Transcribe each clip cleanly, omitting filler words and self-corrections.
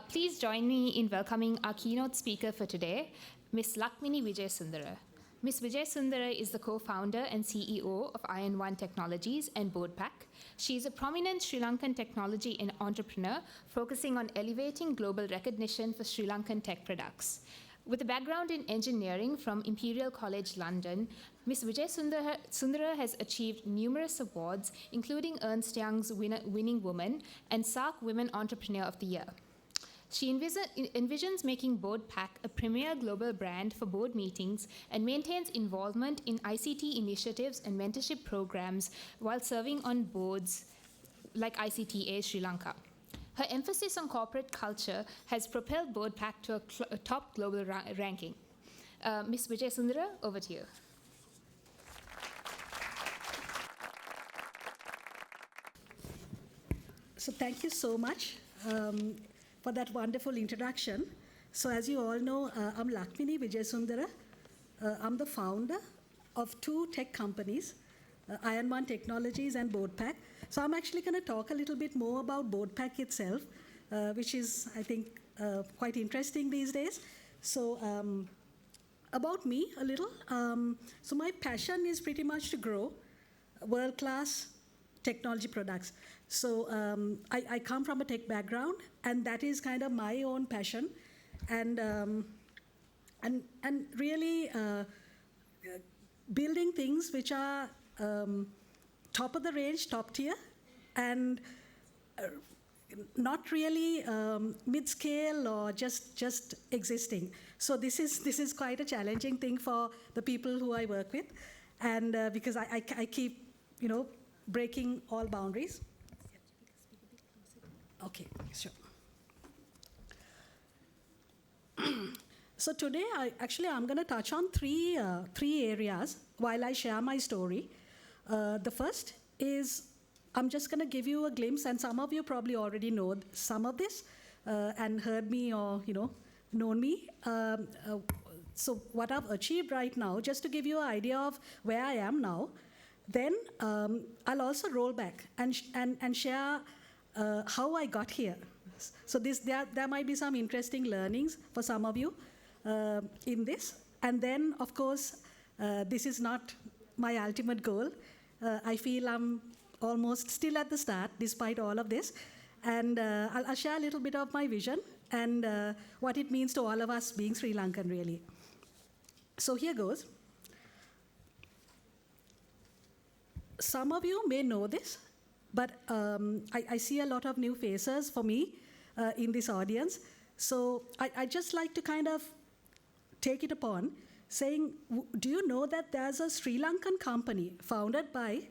Please join me in welcoming our keynote speaker for today, Ms. Lakmini Wijesundera. Ms. Wijesundera is the co-founder and CEO of Iron One Technologies and BoardPack. She is a prominent Sri Lankan technology and entrepreneur focusing on elevating global recognition for Sri Lankan tech products. With a background in engineering from Imperial College London, Ms. Wijesundera has achieved numerous awards, including Ernst Young's Winning Woman and SARC Women Entrepreneur of the Year. She envisions making BoardPack a premier global brand for board meetings and maintains involvement in ICT initiatives and mentorship programs while serving on boards like ICTA Sri Lanka. Her emphasis on corporate culture has propelled BoardPack to a top global ranking. Ms. Wijesundera, over to you. So thank you so much for that wonderful introduction. So as you all know, I'm Lakmini Wijesundera. I'm the founder of two tech companies, Iron One Technologies and BoardPack. So I'm actually going to talk a little bit more about BoardPack itself, which is, I think, quite interesting these days. So about me a little. So my passion is pretty much to grow world-class technology products. So I come from a tech background, and that is kind of my own passion, and really building things which are top of the range, top tier, and not really mid-scale or just existing. So this is quite a challenging thing for the people who I work with, and because I keep, breaking all boundaries. Okay, sure. So today, I'm going to touch on three areas while I share my story. The first is I'm just going to give you a glimpse, and some of you probably already know some of this and heard me or known me. So what I've achieved right now, just to give you an idea of where I am now. Then I'll also roll back and share how I got here. So there might be some interesting learnings for some of you in this. And then, of course, this is not my ultimate goal. I feel I'm almost still at the start, despite all of this. And I'll share a little bit of my vision and what it means to all of us being Sri Lankan, really. So here goes. Some of you may know this, but I see a lot of new faces for me in this audience. So I just like to kind of take it upon saying, do you know that there's a Sri Lankan company founded by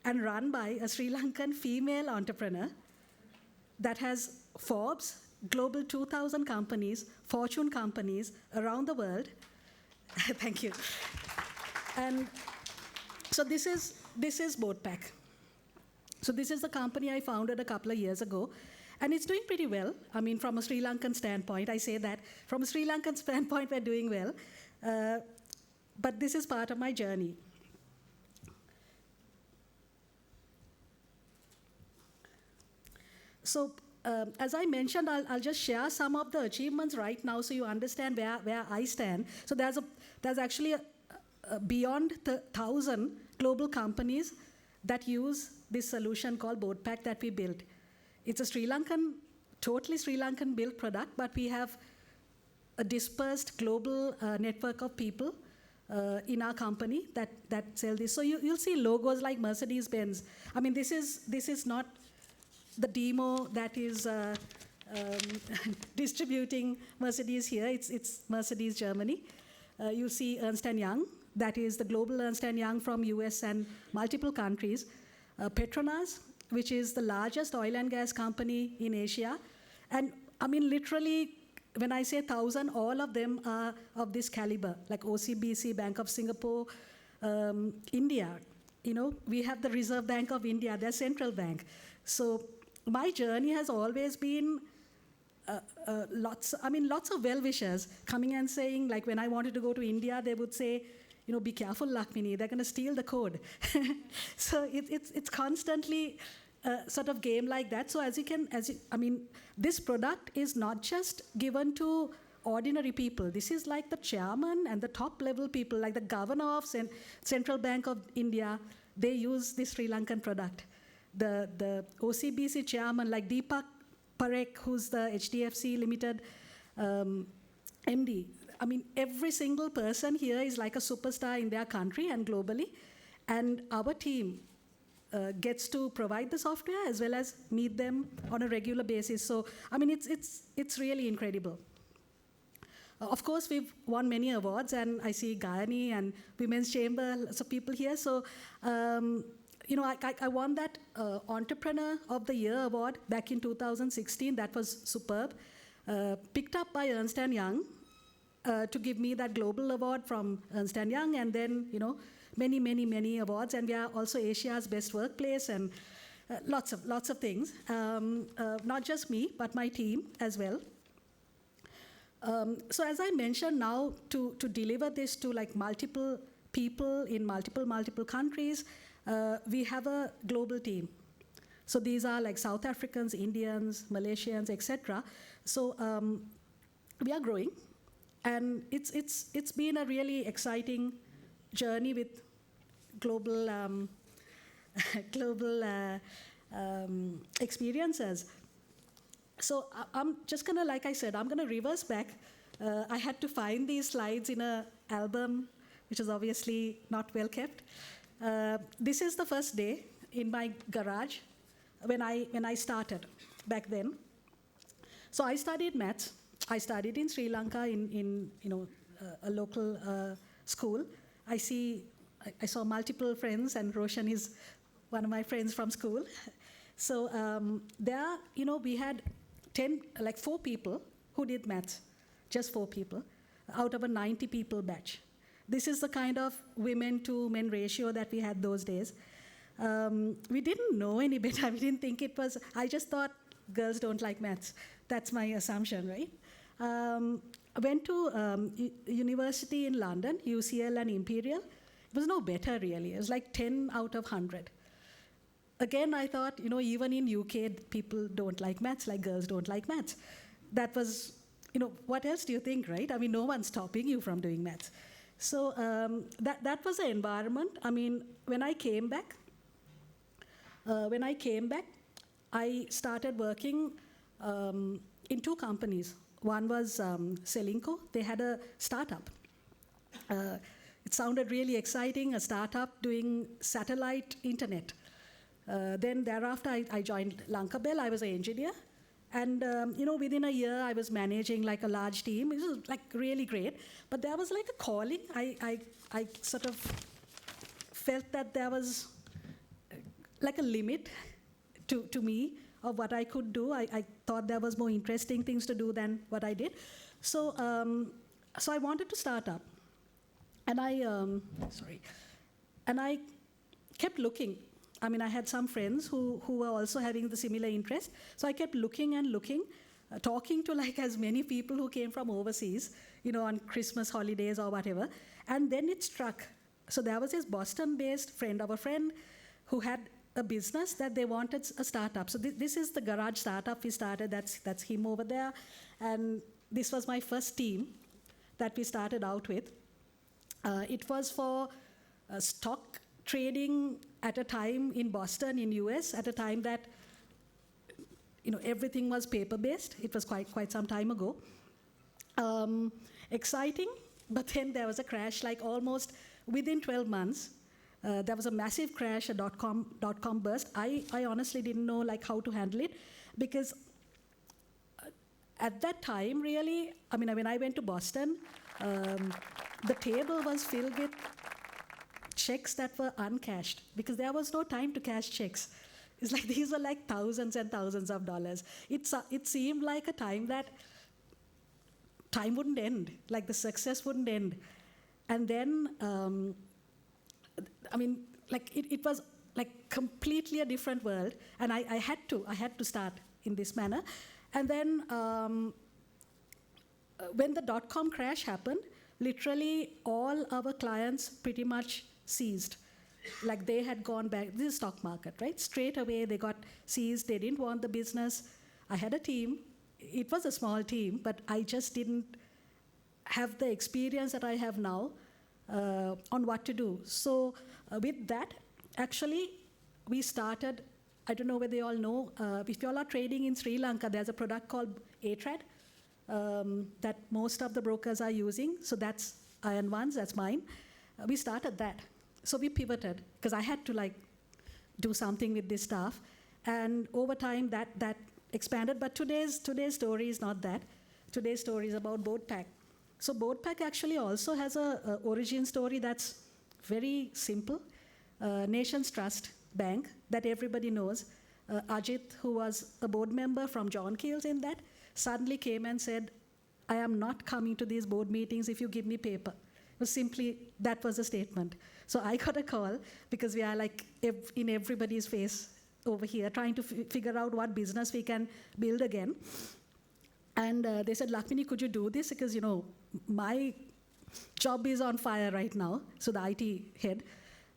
and run by a Sri Lankan female entrepreneur that has Forbes, Global 2000 companies, Fortune companies around the world? Thank you. And so this is BoardPack. So this is the company I founded a couple of years ago, and it's doing pretty well. I mean, from a Sri Lankan standpoint, I say that. From a Sri Lankan standpoint, we're doing well. But this is part of my journey. So as I mentioned, I'll just share some of the achievements right now so you understand where I stand. So there's actually beyond 1,000 global companies that use this solution called BoardPack that we built. It's a totally Sri Lankan built product, but we have a dispersed global network of people in our company that sell this. So you'll see logos like Mercedes-Benz. I mean, this is not the demo that is distributing Mercedes here. It's Mercedes Germany. You'll see Ernst & Young. That is the global Ernst & Young from US and multiple countries. Petronas, which is the largest oil and gas company in Asia. And I mean, literally, when I say 1,000, all of them are of this caliber, like OCBC, Bank of Singapore, India. We have the Reserve Bank of India, their central bank. So my journey has always been lots of well-wishers coming and saying, like when I wanted to go to India, they would say, be careful, Lakmini, they're going to steal the code. So it's constantly sort of game like that. So this product is not just given to ordinary people. This is like the chairman and the top level people, like the governor of Central Bank of India. They use this Sri Lankan product. The OCBC chairman, like Deepak Parekh, who's the HDFC Limited MD. Every single person here is like a superstar in their country and globally. And our team gets to provide the software as well as meet them on a regular basis. So, it's really incredible. Of course, we've won many awards, and I see Gayani and Women's Chamber, lots of people here. So, I won that Entrepreneur of the Year award back in 2016. That was superb. Picked up by Ernst & Young to give me that global award from Ernst & Young, and then, many, many, many awards. And we are also Asia's best workplace, and lots of things. Not just me, but my team as well. So as I mentioned, now to deliver this to like multiple people in multiple countries, we have a global team. So these are like South Africans, Indians, Malaysians, etc. So we are growing, and it's been a really exciting journey with global experiences. So I'm just gonna, like I said, I'm gonna reverse back. I had to find these slides in an album, which is obviously not well kept. This is the first day in my garage when I started back then. So I studied maths. I studied in Sri Lanka in a local school. I saw multiple friends, and Roshan is one of my friends from school. So there, we had 4 people who did maths, just 4 people, out of a 90 people batch. This is the kind of women to men ratio that we had those days. We didn't know any better. We didn't think it was, I just thought girls don't like maths. That's my assumption, right? I went to university in London, UCL and Imperial. It was no better, really. It was like 10 out of 100. Again, I thought, even in UK, people don't like maths, like girls don't like maths. That was, what else do you think, right? no one's stopping you from doing maths. So that was the environment. When I came back, I started working in 2 companies. One was Selinco. They had a startup. It sounded really exciting, a startup doing satellite internet. Then thereafter, I joined Lankabell. I was an engineer. And, within a year, I was managing like a large team. It was like really great. But there was like a calling. I sort of felt that there was like a limit to me of what I could do. I thought there was more interesting things to do than what I did. So I wanted to start up. And I kept looking. I had some friends who were also having the similar interest. So I kept looking and looking, talking to like as many people who came from overseas, on Christmas holidays or whatever. And then it struck. So there was this Boston-based friend of a friend who had a business that they wanted a startup. So this is the garage startup we started. That's him over there. And this was my first team that we started out with. It was for stock trading at a time in Boston, in US, at a time that everything was paper-based. It was quite some time ago. Exciting, but then there was a crash, like almost within 12 months. There was a massive crash, a dot-com burst. I honestly didn't know like how to handle it, because at that time, really, when I went to Boston, the table was filled with checks that were uncashed, because there was no time to cash checks. It's like these were like thousands and thousands of dollars. It seemed like a time that time wouldn't end, like the success wouldn't end. And then, it was like completely a different world, and I had to start in this manner. And then when the dot-com crash happened, literally all our clients pretty much ceased. like they had gone back, this is stock market, right? Straight away they got seized, they didn't want the business. I had a team, it was a small team, but I just didn't have the experience that I have now on what to do. So with that, actually, we started, I don't know whether you all know, if you all are trading in Sri Lanka, there's a product called A-Trad that most of the brokers are using. So that's Iron One's, that's mine. We started that. So we pivoted, because I had to like do something with this stuff. And over time, that expanded. But today's story is not that. Today's story is about BoardPack. So BoardPack actually also has a origin story that's very simple. Nations Trust Bank that everybody knows. Ajit, who was a board member from John Keel's in that, suddenly came and said, I am not coming to these board meetings if you give me paper. It was simply, that was a statement. So I got a call, because we are like in everybody's face over here, trying to figure out what business we can build again. And they said, Lakmini, could you do this? Because, you know, my job is on fire right now, so the IT head.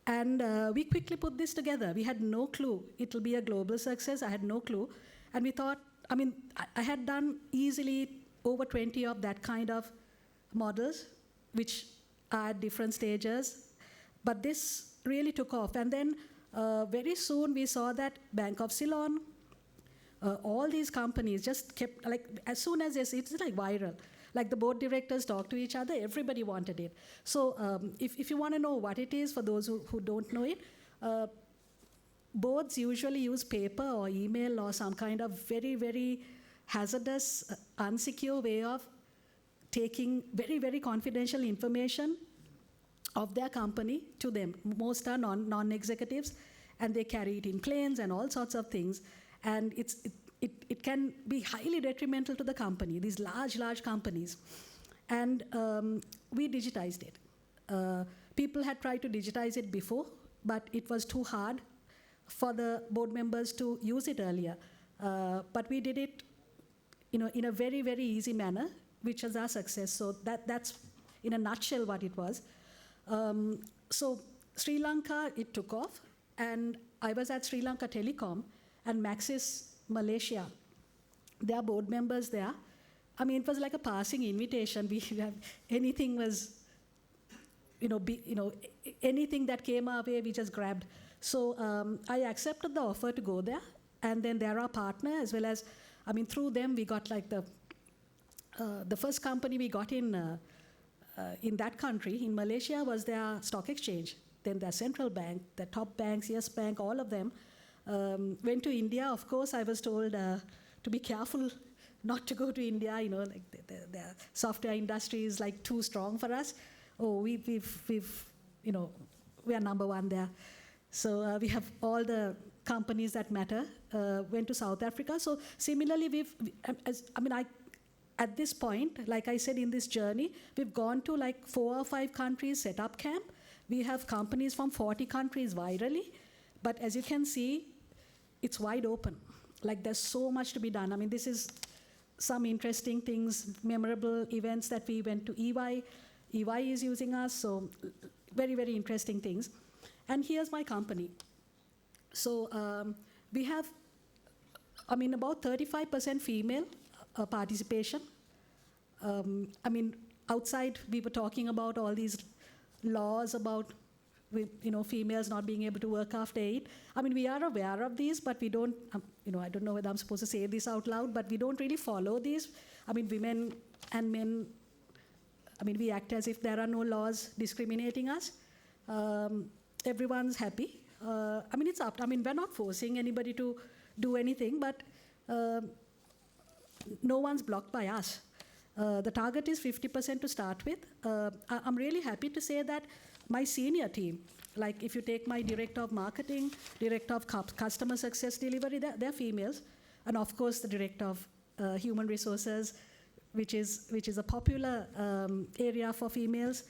And we quickly put this together. We had no clue it'll be a global success. I had no clue. And we thought, I mean, I had done easily over 20 of that kind of models, which are at different stages. But this really took off. And then very soon we saw that Bank of Ceylon, all these companies just kept, like, as soon as it's like viral. Like the board directors talk to each other, everybody wanted it. So if you want to know what it is, for those who don't know it, boards usually use paper or email or some kind of very, very hazardous, unsecure way of taking very, very confidential information of their company to them. Most are non-executives, and they carry it in planes and all sorts of things. And it can be highly detrimental to the company, these large companies. And we digitized it. People had tried to digitize it before, but it was too hard for the board members to use it earlier. But we did it, you know, in a very, very easy manner, which was our success. So that's, in a nutshell, what it was. So Sri Lanka, it took off. And I was at Sri Lanka Telecom, and Maxis Malaysia, their board members there. I mean, it was like a passing invitation. We have, anything was, anything that came our way, we just grabbed. So I accepted the offer to go there, and then they're our partner, as well as, I mean, through them we got like the first company we got in that country, in Malaysia, was their stock exchange. Then their central bank, the top banks, Yes Bank, all of them. Went to India. Of course, I was told to be careful not to go to India. You know, like the software industry is like too strong for us. Oh, we've we are number one there. So we have all the companies that matter. Went to South Africa. So similarly, at this point, like I said, in this journey, we've gone to like 4 or 5 countries, set up camp. We have companies from 40 countries virally. But as you can see, it's wide open. Like, there's so much to be done. I mean, this is some interesting things, memorable events that we went to EY. EY is using us, so very, very interesting things. And here's my company. So we have, about 35% female participation. Outside, we were talking about all these laws about females not being able to work after 8. I mean, we are aware of these, but we don't, I don't know whether I'm supposed to say this out loud, but we don't really follow these. I mean, women and men, we act as if there are no laws discriminating us. Everyone's happy. It's up. We're not forcing anybody to do anything, but no one's blocked by us. The target is 50% to start with. I'm really happy to say that my senior team, like if you take my director of marketing, director of customer success delivery, they're females. And of course, the director of human resources, which is a popular area for females.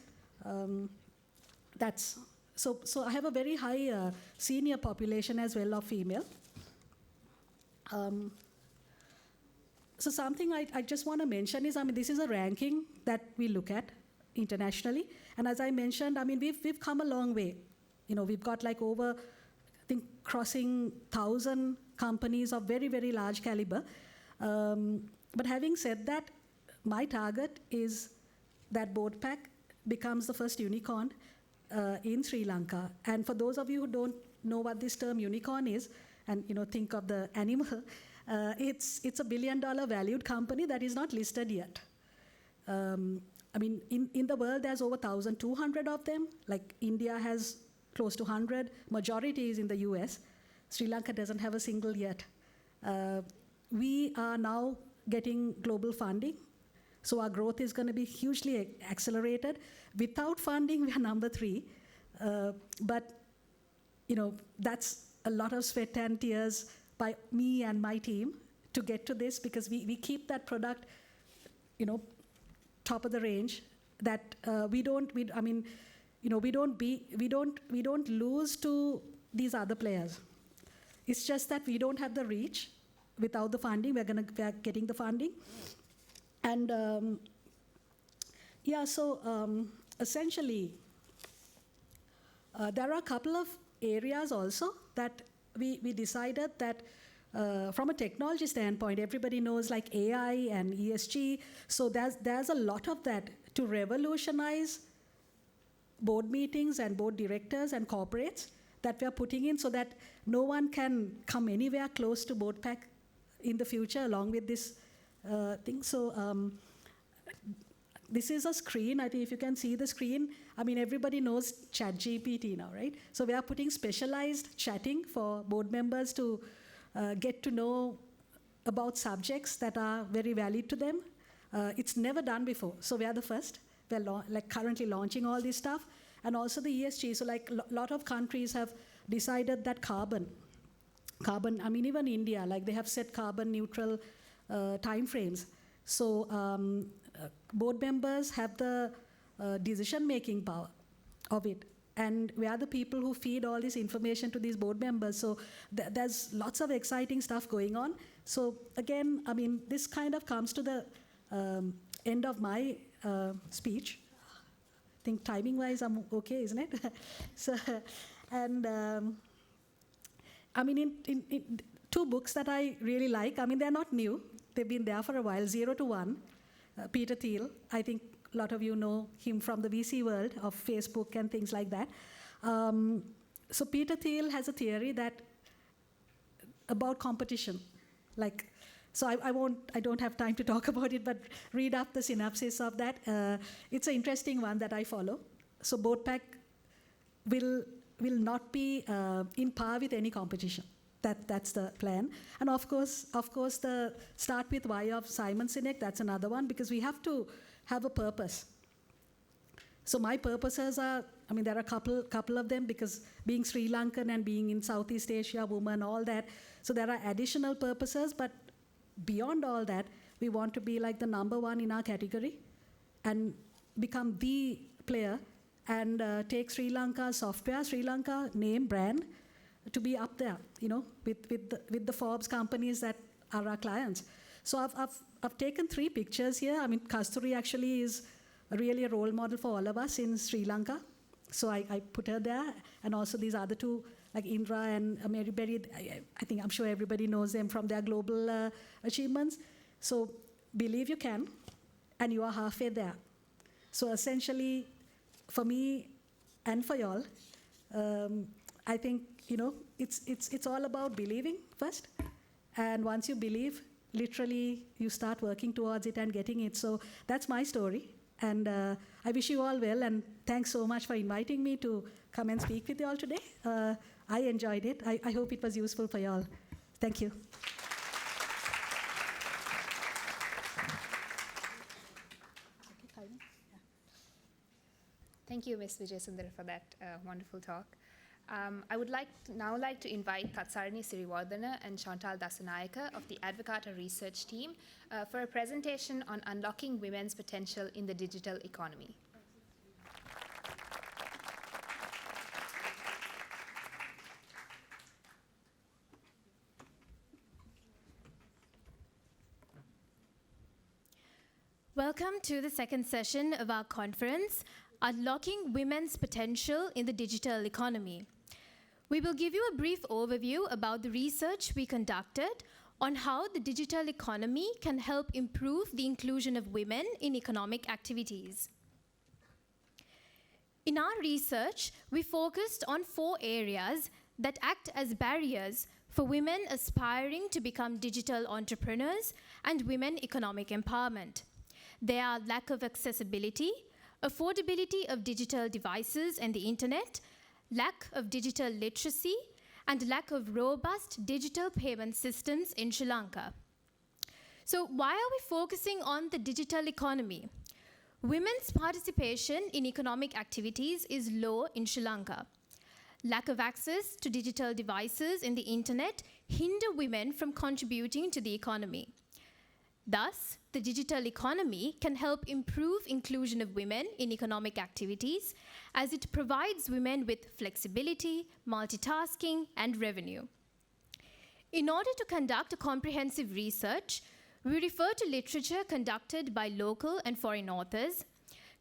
So I have a very high senior population as well of female. So something I just want to mention is, this is a ranking that we look at internationally. And as I mentioned, we've come a long way we've got like over, I think, crossing 1,000 companies of very, very large caliber. But having said that, my target is that BoardPack becomes the first unicorn in Sri Lanka. And for those of you who don't know what this term unicorn is, and think of the animal, it's a $1 billion valued company that is not listed yet. In the world, there's over 1,200 of them. Like India has close to 100. Majority is in the US. Sri Lanka doesn't have a single yet. We are now getting global funding. So our growth is going to be hugely accelerated. Without funding, we are number 3. But that's a lot of sweat and tears by me and my team to get to this, because we keep that product, top of the range. That we don't lose to these other players. It's just that we don't have the reach without the funding. We are getting the funding, and essentially, there are a couple of areas also that we decided that from a technology standpoint, everybody knows like AI and ESG. So there's a lot of that to revolutionize board meetings and board directors and corporates that we are putting in, so that no one can come anywhere close to BoardPack in the future along with this thing. So this is a screen. I think if you can see the screen, everybody knows ChatGPT now, right? So we are putting specialized chatting for board members to get to know about subjects that are very valid to them. It's never done before, so we are the first. We're currently launching all this stuff, and also the ESG. So like a lot of countries have decided that carbon, even India, like they have set carbon neutral timeframes. So board members have the decision-making power of it. And we are the people who feed all this information to these board members. So there's lots of exciting stuff going on. So again, this kind of comes to the end of my speech. I think timing-wise, I'm okay, isn't it? So, and in 2 books that I really like, they're not new. They've been there for a while. 0 to 1, Peter Thiel. I think a lot of you know him from the VC world of Facebook and things like that. So Peter Thiel has a theory about competition. So I don't have time to talk about it, but read up the synopsis of that. It's an interesting one that I follow. So BoardPack will not be in par with any competition. That's the plan. And of course, the Start With Why of Simon Sinek, that's another one, because we have to have a purpose. So my purposes are, there are a couple of them, because being Sri Lankan and being in Southeast Asia, woman, all that. So there are additional purposes, but beyond all that, we want to be like the number 1 in our category and become the player and take Sri Lanka software, Sri Lanka name, brand, to be up there, with the Forbes companies that are our clients. So I've taken 3 pictures here. Kasturi actually is really a role model for all of us in Sri Lanka. So I put her there, and also these other 2, like Indra and Mary Berry. I'm sure everybody knows them from their global achievements. So believe you can, and you are halfway there. So essentially, for me and for y'all, I think it's all about believing first, and once you believe, literally you start working towards it and getting it. So that's my story, and I wish you all well, and thanks so much for inviting me to come and speak with you all today. I enjoyed it. I hope it was useful for you all. Thank you. Thank you, Ms. Wijesundera, for that wonderful talk. I would now like to invite Tatsarani Siriwardana and Chantal Dasanayaka of the Advocata research team for a presentation on unlocking women's potential in the digital economy. Welcome to the second session of our conference. Unlocking Women's Potential in the Digital Economy. We will give you a brief overview about the research we conducted on how the digital economy can help improve the inclusion of women in economic activities. In our research, we focused on 4 areas that act as barriers for women aspiring to become digital entrepreneurs and women economic empowerment. They are lack of accessibility, affordability of digital devices and the internet, lack of digital literacy, and lack of robust digital payment systems in Sri Lanka. So why are we focusing on the digital economy? Women's participation in economic activities is low in Sri Lanka. Lack of access to digital devices and the internet hinder women from contributing to the economy. Thus, the digital economy can help improve inclusion of women in economic activities as it provides women with flexibility, multitasking, and revenue. In order to conduct a comprehensive research, we refer to literature conducted by local and foreign authors,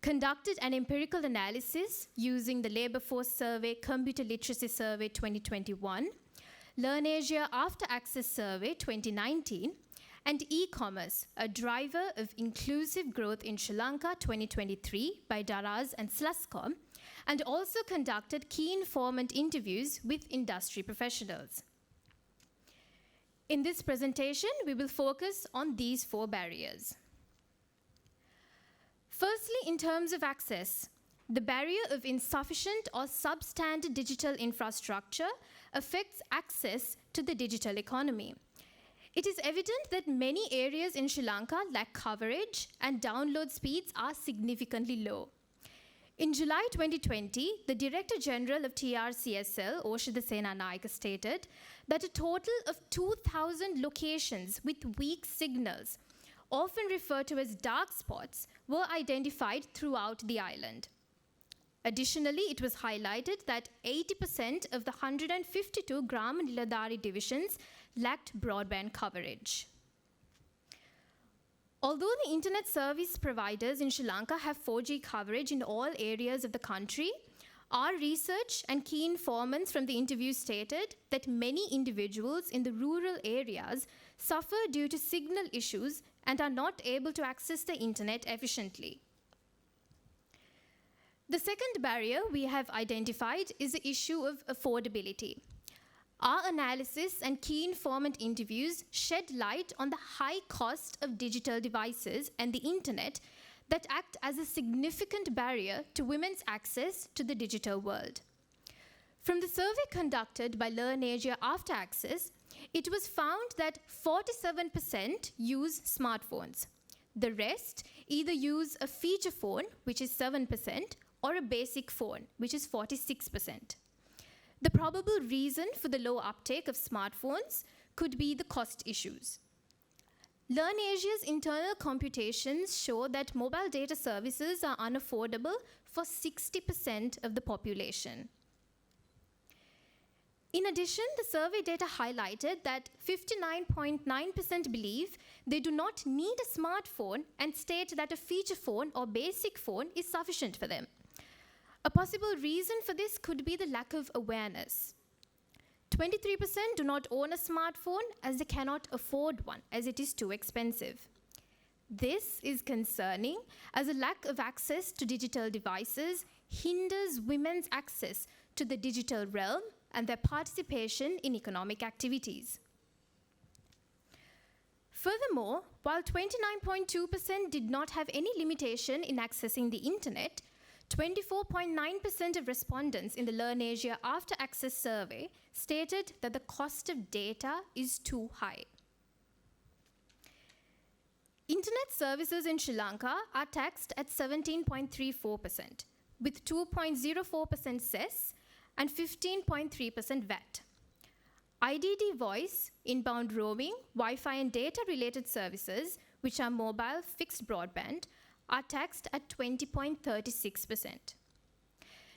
conducted an empirical analysis using the Labour Force Survey Computer Literacy Survey 2021, LearnAsia After Access Survey 2019, and E-commerce, a driver of inclusive growth in Sri Lanka 2023 by Daraz and Sluscom, and also conducted key informant interviews with industry professionals. In this presentation, we will focus on these 4 barriers. Firstly, in terms of access, the barrier of insufficient or substandard digital infrastructure affects access to the digital economy. It is evident that many areas in Sri Lanka lack coverage and download speeds are significantly low. In July 2020, the Director General of TRCSL, Oshida Senanayake, stated that a total of 2,000 locations with weak signals, often referred to as dark spots, were identified throughout the island. Additionally, it was highlighted that 80% of the 152 Grama Niladhari divisions lacked broadband coverage. Although the internet service providers in Sri Lanka have 4G coverage in all areas of the country, our research and key informants from the interview stated that many individuals in the rural areas suffer due to signal issues and are not able to access the internet efficiently. The second barrier we have identified is the issue of affordability. Our analysis and key informant interviews shed light on the high cost of digital devices and the internet that act as a significant barrier to women's access to the digital world. From the survey conducted by LearnAsia After Access, it was found that 47% use smartphones. The rest either use a feature phone, which is 7%, or a basic phone, which is 46%. The probable reason for the low uptake of smartphones could be the cost issues. LearnAsia's internal computations show that mobile data services are unaffordable for 60% of the population. In addition, the survey data highlighted that 59.9% believe they do not need a smartphone and state that a feature phone or basic phone is sufficient for them. A possible reason for this could be the lack of awareness. 23% do not own a smartphone as they cannot afford one, as it is too expensive. This is concerning as a lack of access to digital devices hinders women's access to the digital realm and their participation in economic activities. Furthermore, while 29.2% did not have any limitation in accessing the internet, 24.9% of respondents in the LearnAsia After Access survey stated that the cost of data is too high. Internet services in Sri Lanka are taxed at 17.34%, with 2.04% cess and 15.3% VAT. IDD voice, inbound roaming, Wi-Fi and data-related services, which are mobile fixed broadband, are taxed at 20.36%.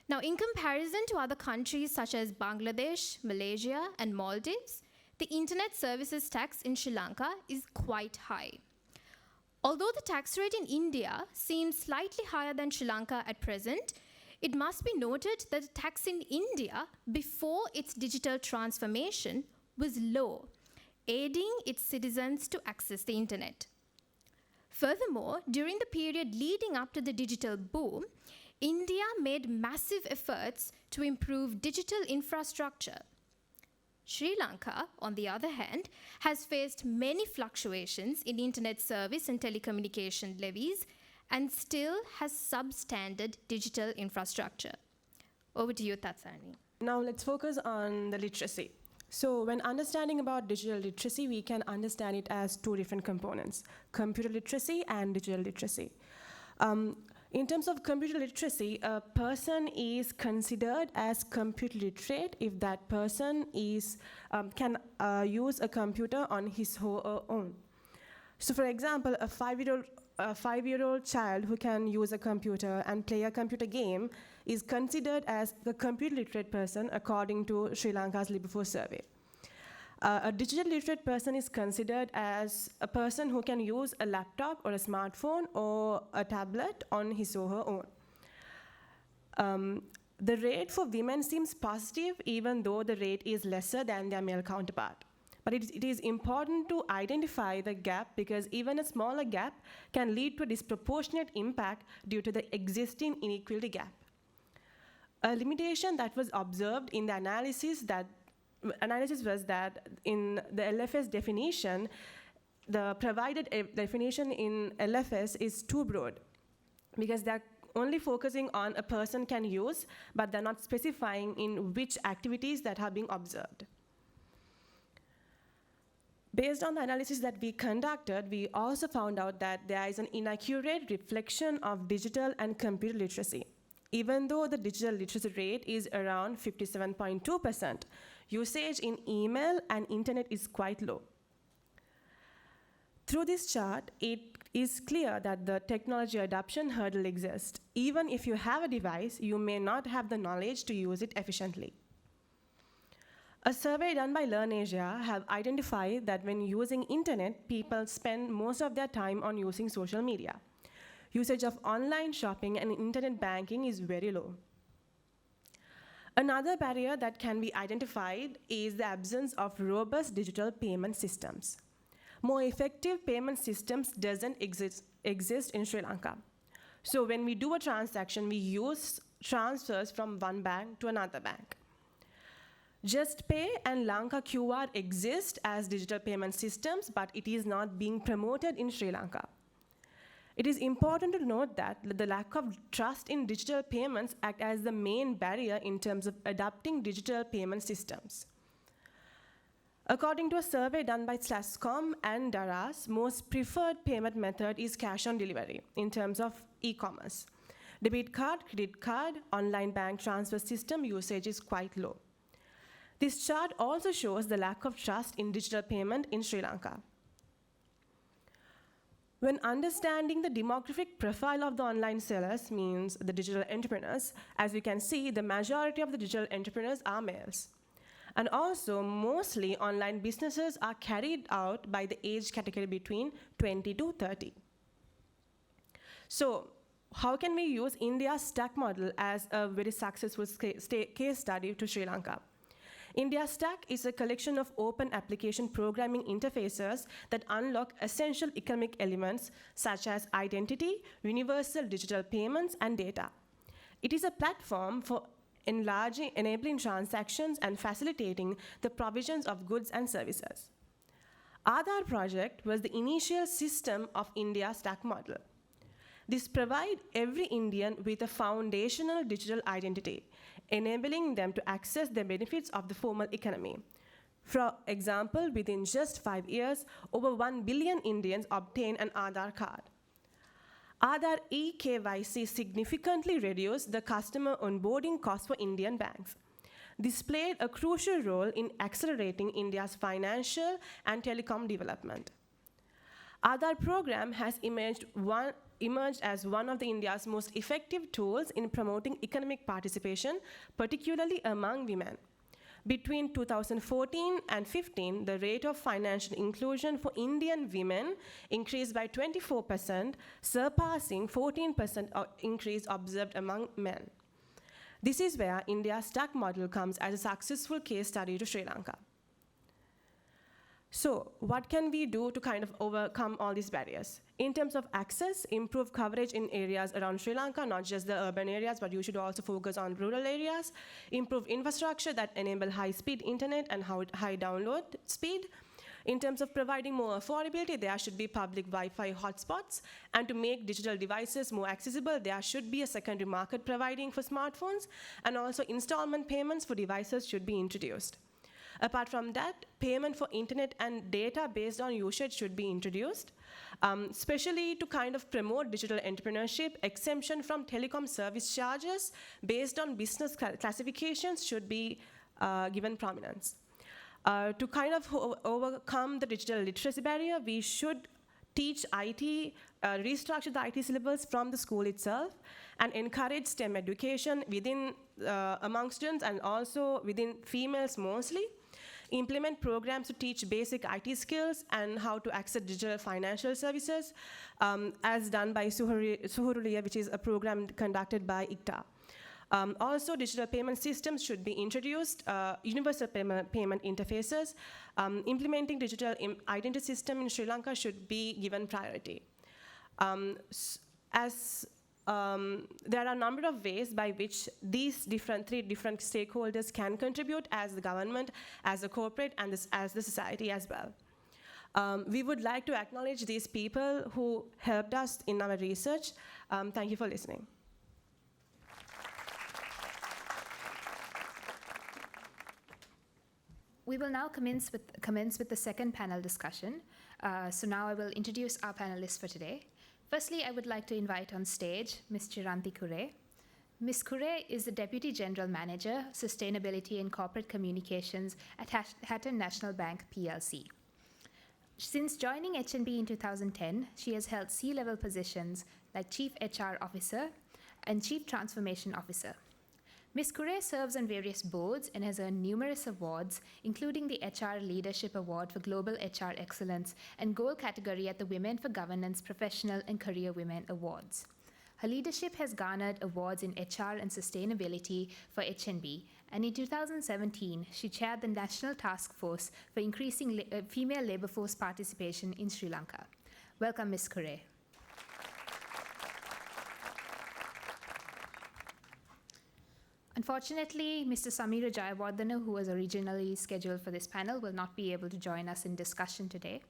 Now, in comparison to other countries such as Bangladesh, Malaysia, and Maldives, the internet services tax in Sri Lanka is quite high. Although the tax rate in India seems slightly higher than Sri Lanka at present, it must be noted that the tax in India before its digital transformation was low, aiding its citizens to access the internet. Furthermore, during the period leading up to the digital boom, India made massive efforts to improve digital infrastructure. Sri Lanka, on the other hand, has faced many fluctuations in internet service and telecommunication levies and still has substandard digital infrastructure. Over to you, Tatsani. Now let's focus on the literacy. So when understanding about digital literacy, we can understand it as two different components, computer literacy and digital literacy. In terms of computer literacy, a person is considered as computer literate if that person can use a computer on his or her own. So for example, a five-year-old child who can use a computer and play a computer game is considered as a computer literate person according to Sri Lanka's LibriVox survey. A digital literate person is considered as a person who can use a laptop or a smartphone or a tablet on his or her own. The rate for women seems positive even though the rate is lesser than their male counterpart. But it is important to identify the gap because even a smaller gap can lead to a disproportionate impact due to the existing inequality gap. A limitation that was observed in the analysis was that in the LFS definition, the provided definition in LFS is too broad because they're only focusing on a person can use, but they're not specifying in which activities that are being observed. Based on the analysis that we conducted, we also found out that there is an inaccurate reflection of digital and computer literacy. Even though the digital literacy rate is around 57.2%, usage in email and internet is quite low. Through this chart, it is clear that the technology adoption hurdle exists. Even if you have a device, you may not have the knowledge to use it efficiently. A survey done by LearnAsia have identified that when using internet, people spend most of their time on using social media. Usage of online shopping and internet banking is very low. Another barrier that can be identified is the absence of robust digital payment systems. More effective payment systems doesn't exist in Sri Lanka. So when we do a transaction, we use transfers from one bank to another bank. JustPay and Lanka QR exist as digital payment systems, but it is not being promoted in Sri Lanka. It is important to note that the lack of trust in digital payments act as the main barrier in terms of adopting digital payment systems. According to a survey done by Slascom and Daras, most preferred payment method is cash on delivery in terms of e-commerce. Debit card, credit card, online bank transfer system usage is quite low. This chart also shows the lack of trust in digital payment in Sri Lanka. When understanding the demographic profile of the online sellers, means the digital entrepreneurs, as we can see, the majority of the digital entrepreneurs are males. And also, mostly online businesses are carried out by the age category between 20 to 30. So, how can we use India's stack model as a very successful case study to Sri Lanka? India Stack is a collection of open application programming interfaces that unlock essential economic elements such as identity, universal digital payments, and data. It is a platform for enabling transactions and facilitating the provisions of goods and services. Aadhaar project was the initial system of India Stack model. This provides every Indian with a foundational digital identity, enabling them to access the benefits of the formal economy. For example, within just 5 years, over 1 billion Indians obtain an Aadhaar card. Aadhaar eKYC significantly reduced the customer onboarding cost for Indian banks. This played a crucial role in accelerating India's financial and telecom development. Aadhaar program has emerged as one of India's most effective tools in promoting economic participation, particularly among women. Between 2014 and 15, the rate of financial inclusion for Indian women increased by 24%, surpassing 14% increase observed among men. This is where India's stuck model comes as a successful case study to Sri Lanka. So what can we do to kind of overcome all these barriers? In terms of access, improve coverage in areas around Sri Lanka, not just the urban areas, but you should also focus on rural areas. Improve infrastructure that enable high-speed internet and high download speed. In terms of providing more affordability, there should be public Wi-Fi hotspots. And to make digital devices more accessible, there should be a secondary market providing for smartphones. And also installment payments for devices should be introduced. Apart from that, payment for internet and data based on usage should be introduced, especially to kind of promote digital entrepreneurship. Exemption from telecom service charges based on business classifications should be given prominence. To kind of overcome the digital literacy barrier, we should teach IT, restructure the IT syllabus from the school itself, and encourage STEM education within among students and also within females mostly. Implement programs to teach basic IT skills and how to access digital financial services, as done by Suhuruliya, which is a program conducted by ICTA. Also, digital payment systems should be introduced, universal payment interfaces. Implementing digital identity system in Sri Lanka should be given priority. There are a number of ways by which these three different stakeholders can contribute as the government, as the corporate, and as the society as well. We would like to acknowledge these people who helped us in our research. Thank you for listening. We will now commence with the second panel discussion. So now I will introduce our panelists for today. Firstly, I would like to invite on stage Ms. Chiranti Kure. Ms. Kure is the Deputy General Manager, Sustainability and Corporate Communications at Hatton National Bank PLC. Since joining HNB in 2010, she has held C-level positions like Chief HR Officer and Chief Transformation Officer. Ms. Kure serves on various boards and has earned numerous awards, including the HR Leadership Award for Global HR Excellence and Gold category at the Women for Governance Professional and Career Women Awards. Her leadership has garnered awards in HR and sustainability for HNB, and in 2017, she chaired the National Task Force for increasing female labor force participation in Sri Lanka. Welcome, Ms. Kure. Unfortunately, Mr. Samira Jayawardena, who was originally scheduled for this panel, will not be able to join us in discussion today.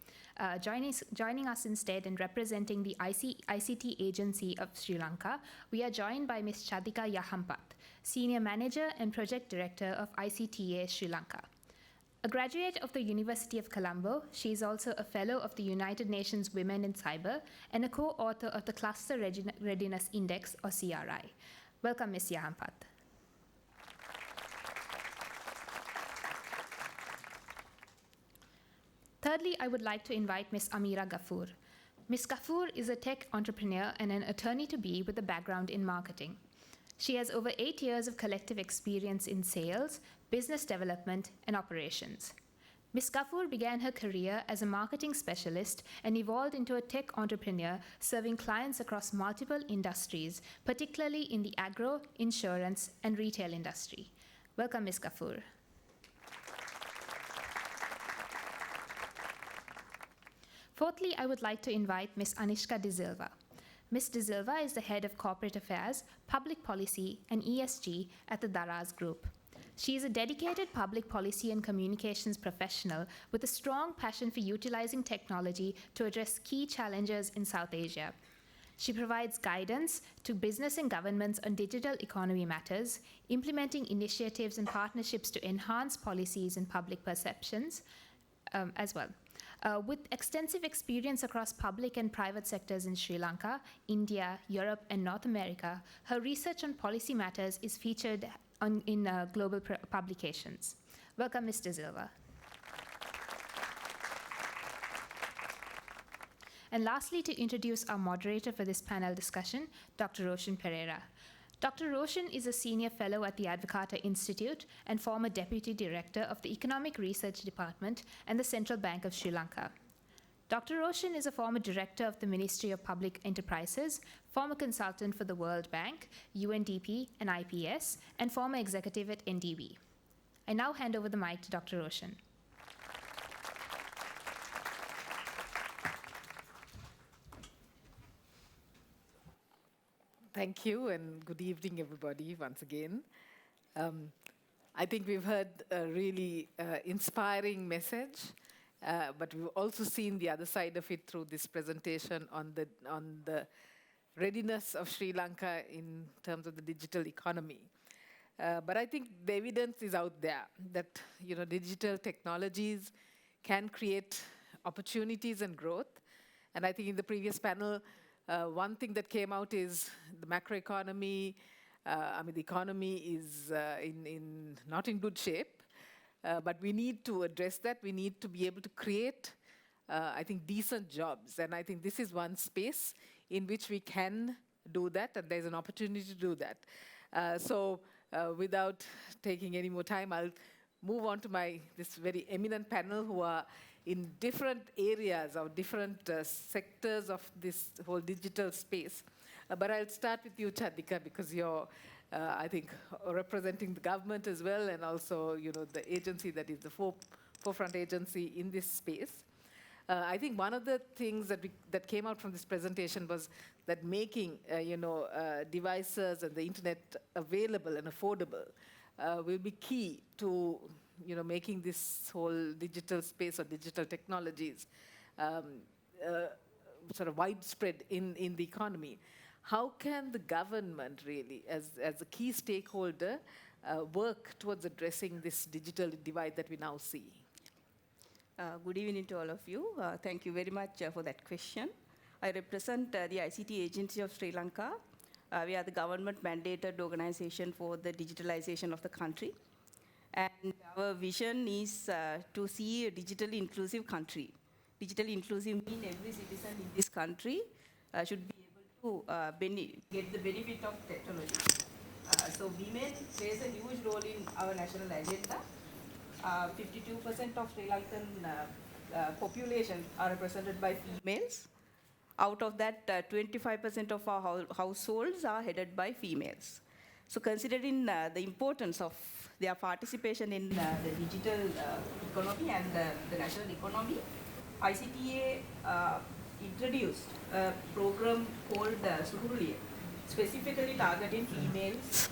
Joining us instead and representing the ICT Agency of Sri Lanka, we are joined by Ms. Chadika Yahampat, Senior Manager and Project Director of ICTA Sri Lanka. A graduate of the University of Colombo, she is also a Fellow of the United Nations Women in Cyber and a co-author of the Cluster Readiness Index, or CRI. Welcome, Ms. Yahampat. Thirdly, I would like to invite Ms. Amira Ghafoor. Ms. Ghafoor is a tech entrepreneur and an attorney-to-be with a background in marketing. She has over 8 years of collective experience in sales, business development, and operations. Ms. Ghafoor began her career as a marketing specialist and evolved into a tech entrepreneur serving clients across multiple industries, particularly in the agro, insurance, and retail industry. Welcome, Ms. Ghafoor. Fourthly, I would like to invite Ms. Anishka De Silva. Ms. De Silva is the Head of Corporate Affairs, Public Policy, and ESG at the Daraz Group. She is a dedicated public policy and communications professional with a strong passion for utilizing technology to address key challenges in South Asia. She provides guidance to business and governments on digital economy matters, implementing initiatives and partnerships to enhance policies and public perceptions as well. With extensive experience across public and private sectors in Sri Lanka, India, Europe, and North America, her research on policy matters is featured in global publications. Welcome, Ms. De Silva. And lastly, to introduce our moderator for this panel discussion, Dr. Roshan Pereira. Dr. Roshan is a senior fellow at the Advocata Institute and former deputy director of the Economic Research Department and the Central Bank of Sri Lanka. Dr. Roshan is a former director of the Ministry of Public Enterprises, former consultant for the World Bank, UNDP, and IPS, and former executive at NDB. I now hand over the mic to Dr. Roshan. Thank you, and good evening, everybody, once again. I think we've heard a really inspiring message, but we've also seen the other side of it through this presentation on the readiness of Sri Lanka in terms of the digital economy. But I think the evidence is out there that digital technologies can create opportunities and growth. And I think in the previous panel, one thing that came out is the macroeconomy. The economy is not in good shape, but we need to address that. We need to be able to create, I think, decent jobs. And I think this is one space in which we can do that, and there's an opportunity to do that. So without taking any more time, I'll move on to this very eminent panel who are in different areas or different sectors of this whole digital space. But I'll start with you, Chandika, because you're, I think, representing the government as well, and also, the agency that is the forefront agency in this space. I think one of the things that came out from this presentation was that making, devices and the internet available and affordable will be key to, making this whole digital space or digital technologies sort of widespread in the economy. How can the government really, as a key stakeholder, work towards addressing this digital divide that we now see? Good evening to all of you. Thank you very much for that question. I represent the ICT Agency of Sri Lanka. We are the government-mandated organization for the digitalization of the country. And our vision is to see a digitally inclusive country. Digitally inclusive means every citizen in this country should be able to get the benefit of technology. So women plays a huge role in our national agenda. 52% of Sri Lankan population are represented by females. Out of that, 25% of our households are headed by females. So considering the importance of their participation in the digital economy and the national economy, ICTA introduced a program called Suhuruliya, specifically targeting females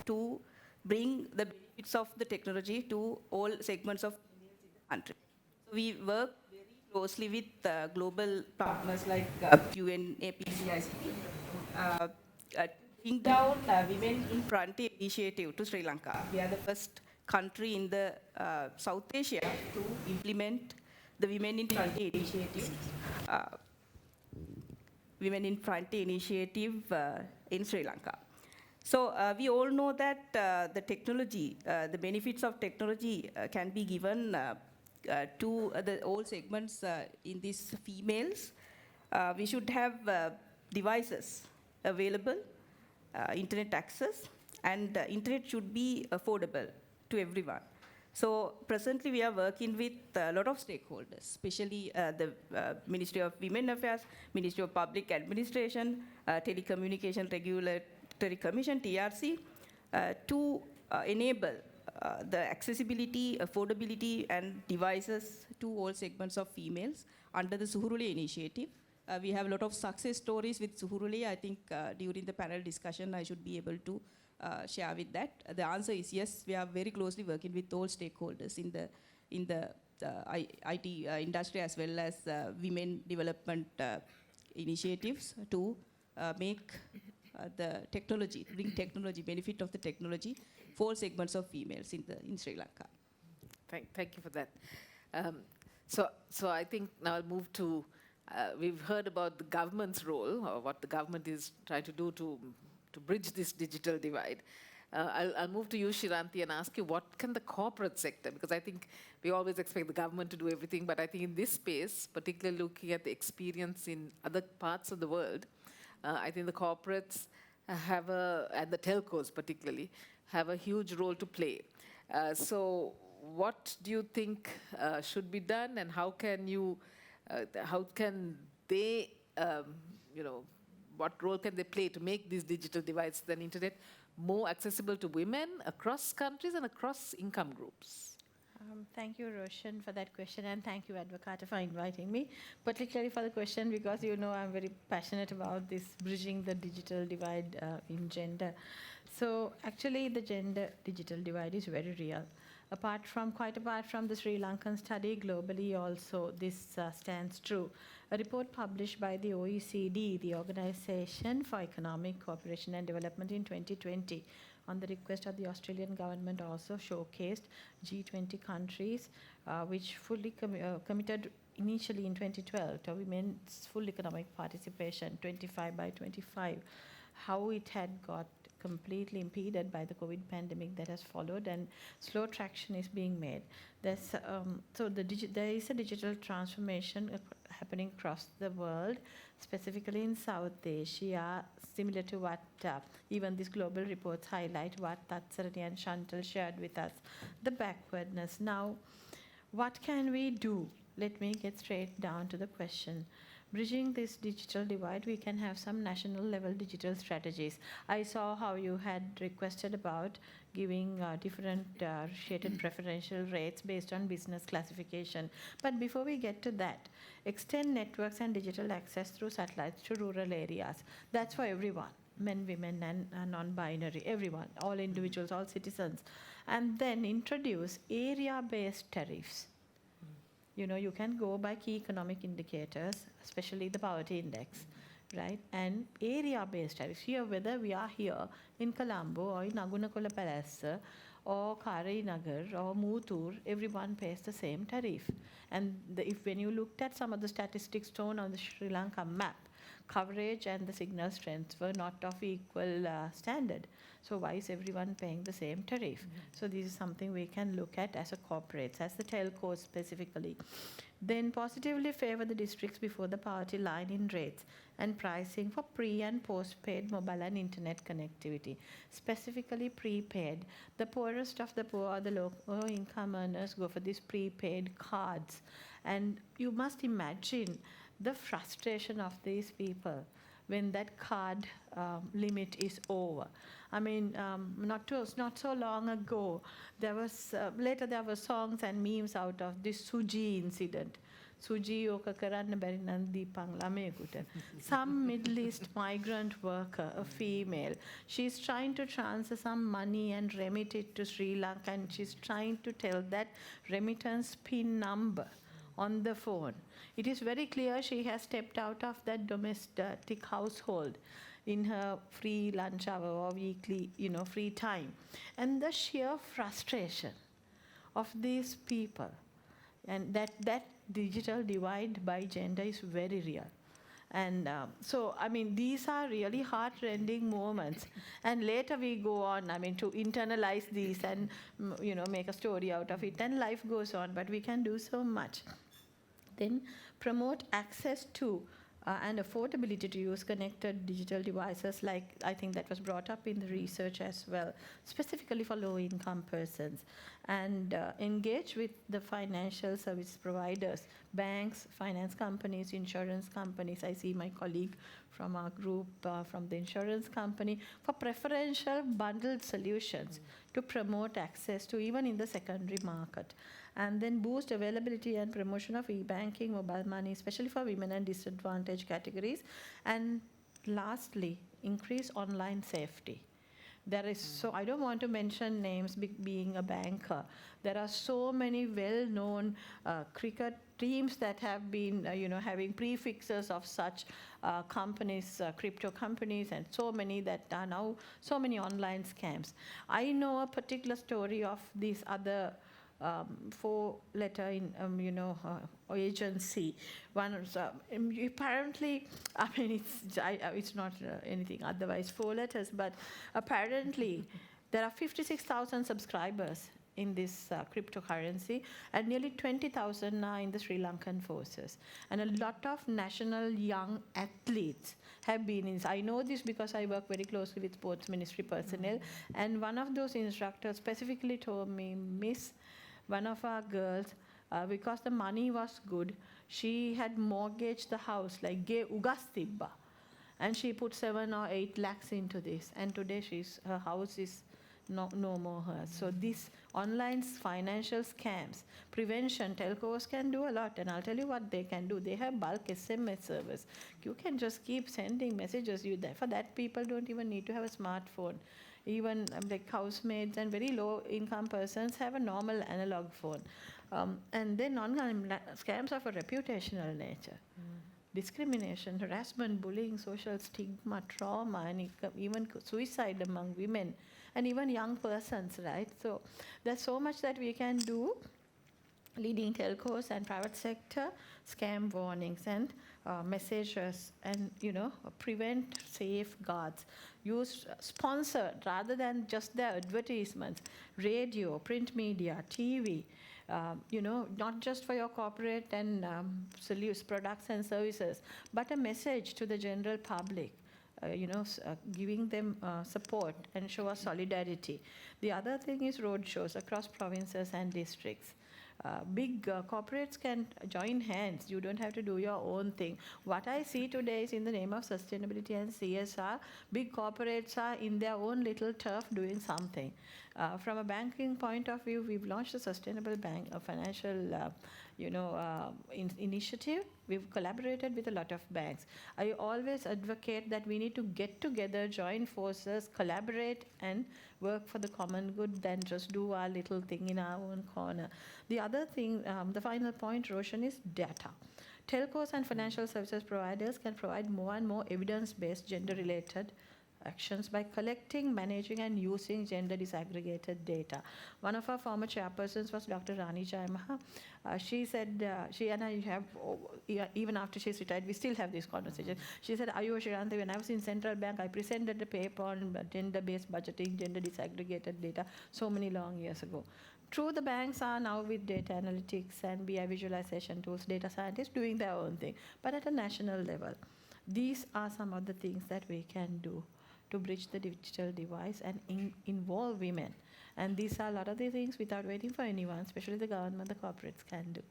to bring the benefits of the technology to all segments of females in the country. So we work very closely with global partners like UNAPC ICT to bring down Women in Frontier initiative to Sri Lanka. We are the first country in the South Asia to implement the Women in Frontier initiative. Women in Frontier initiative in Sri Lanka. So we all know that the technology, the benefits of technology can be given to all segments in these females. We should have devices available, internet access, and internet should be affordable to everyone. So presently we are working with a lot of stakeholders, especially the Ministry of Women Affairs, Ministry of Public Administration, Telecommunication Regulatory Commission, TRC, to enable the accessibility, affordability, and devices to all segments of females under the Suhuruliya initiative. We have a lot of success stories with Suhuruliya. I think during the panel discussion, I should be able to share with that. The answer is yes, we are very closely working with all stakeholders in the IT industry as well as women development initiatives to make the technology, bring technology, benefit of the technology for segments of females in Sri Lanka. Thank you for that. So I think now I'll move to, we've heard about the government's role, or what the government is trying to do to bridge this digital divide. I'll move to you, Shiranti, and ask you, what can the corporate sector, because I think we always expect the government to do everything, but I think in this space, particularly looking at the experience in other parts of the world, I think the corporates and the telcos particularly, have a huge role to play. So what do you think should be done, and how can they, what role can they play to make these digital devices and internet more accessible to women across countries and across income groups? Thank you, Roshan, for that question, and thank you, Advocata, for inviting me, particularly for the question because I'm very passionate about this bridging the digital divide in gender. So actually, the gender-digital divide is very real. Quite apart from the Sri Lankan study, globally also this stands true. A report published by the OECD, the Organization for Economic Cooperation and Development in 2020, on the request of the Australian government, also showcased G20 countries which fully committed initially in 2012 to women's full economic participation, 25 by 25, how it had got completely impeded by the COVID pandemic that has followed, and slow traction is being made. There is a digital transformation happening across the world, specifically in South Asia, similar to what even these global reports highlight, what Tatsarani and Chantal shared with us, the backwardness. Now, what can we do? Let me get straight down to the question. Bridging this digital divide, we can have some national level digital strategies. I saw how you had requested about giving different shaded preferential rates based on business classification. But before we get to that, extend networks and digital access through satellites to rural areas. That's for everyone, men, women, and non-binary, everyone, all individuals, all citizens. And then introduce area-based tariffs. You can go by key economic indicators, especially the poverty index, right? And area-based tariffs. Here, whether we are here in Colombo or in Agunakola Palace or Karinagar or Mutur, everyone pays the same tariff. And when you looked at some of the statistics shown on the Sri Lanka map, coverage and the signal strengths were not of equal standard. So why is everyone paying the same tariff? Mm-hmm. So this is something we can look at as a corporate, as the telcos specifically. Then positively favor the districts before the poverty line in rates and pricing for pre- and post-paid mobile and internet connectivity. Specifically prepaid. The poorest of the poor or the low income earners go for these prepaid cards. And you must imagine the frustration of these people when that card limit is over. I mean, not so long ago, later there were songs and memes out of this Suji incident. Suji oka karanna bari nan deepang lamekuta. Some Middle East migrant worker, a female, she's trying to transfer some money and remit it to Sri Lanka, and she's trying to tell that remittance PIN number on the phone. It is very clear she has stepped out of that domestic household in her free lunch hour or weekly, free time. And the sheer frustration of these people, and that digital divide by gender is very real. And these are really heart-rending moments. And later we go on, to internalize these and, make a story out of it. And life goes on, but we can do so much. Then promote access to and affordability to use connected digital devices, like I think that was brought up in the research as well, specifically for low-income persons. And engage with the financial service providers, banks, finance companies, insurance companies. I see my colleague from our group from the insurance company for preferential bundled solutions to promote access to even in the secondary market. And then boost availability and promotion of e-banking, mobile money, especially for women and disadvantaged categories. And lastly, increase online safety. There is I don't want to mention names being a banker. There are so many well-known cricket teams that have been, having prefixes of such companies, crypto companies, and so many that are now so many online scams. I know a particular story of this other four-letter agency. One apparently, it's not anything otherwise 4 letters, but apparently there are 56,000 subscribers in this cryptocurrency, and nearly 20,000 are in the Sri Lankan forces. And a lot of national young athletes have been in. I know this because I work very closely with sports ministry personnel, and one of those instructors specifically told me, Miss, one of our girls, because the money was good, she had mortgaged the house, like ugas tibba, and she put 7 or 8 lakhs into this, and today her house is no more hers. So these online financial scams, prevention, telcos can do a lot, and I'll tell you what they can do. They have bulk SMS service. You can just keep sending messages. For that, people don't even need to have a smartphone. Even like housemaids and very low income persons have a normal analog phone. And then scams of a reputational nature. Discrimination, harassment, bullying, social stigma, trauma, and even suicide among women, and even young persons, right? So there's so much that we can do. Leading telcos and private sector, scam warnings and messages, and prevent safeguards. Use sponsored rather than just the advertisements. Radio, print media, TV. Not just for your corporate and products and services, but a message to the general public. Giving them support and show us solidarity. The other thing is road shows across provinces and districts. Big corporates can join hands. You don't have to do your own thing. What I see today is in the name of sustainability and CSR, big corporates are in their own little turf doing something. From a banking point of view, we've launched a sustainable bank, a financial initiative. We've collaborated with a lot of banks. I always advocate that we need to get together, join forces, collaborate, and work for the common good than just do our little thing in our own corner. The other thing, the final point, Roshan, is data. Telcos and financial services providers can provide more and more evidence-based gender-related actions by collecting, managing, and using gender disaggregated data. One of our former chairpersons was Dr. Rani Jayamaha. She said, she and I have, even after she's retired, we still have this conversation. She said, Ayo Shirante, when I was in Central Bank, I presented a paper on gender-based budgeting, gender disaggregated data, so many long years ago. True, the banks are now with data analytics and BI visualization tools, data scientists doing their own thing, but at a national level. These are some of the things that we can do to bridge the digital divide and involve women. And these are a lot of the things without waiting for anyone, especially the government, the corporates can do.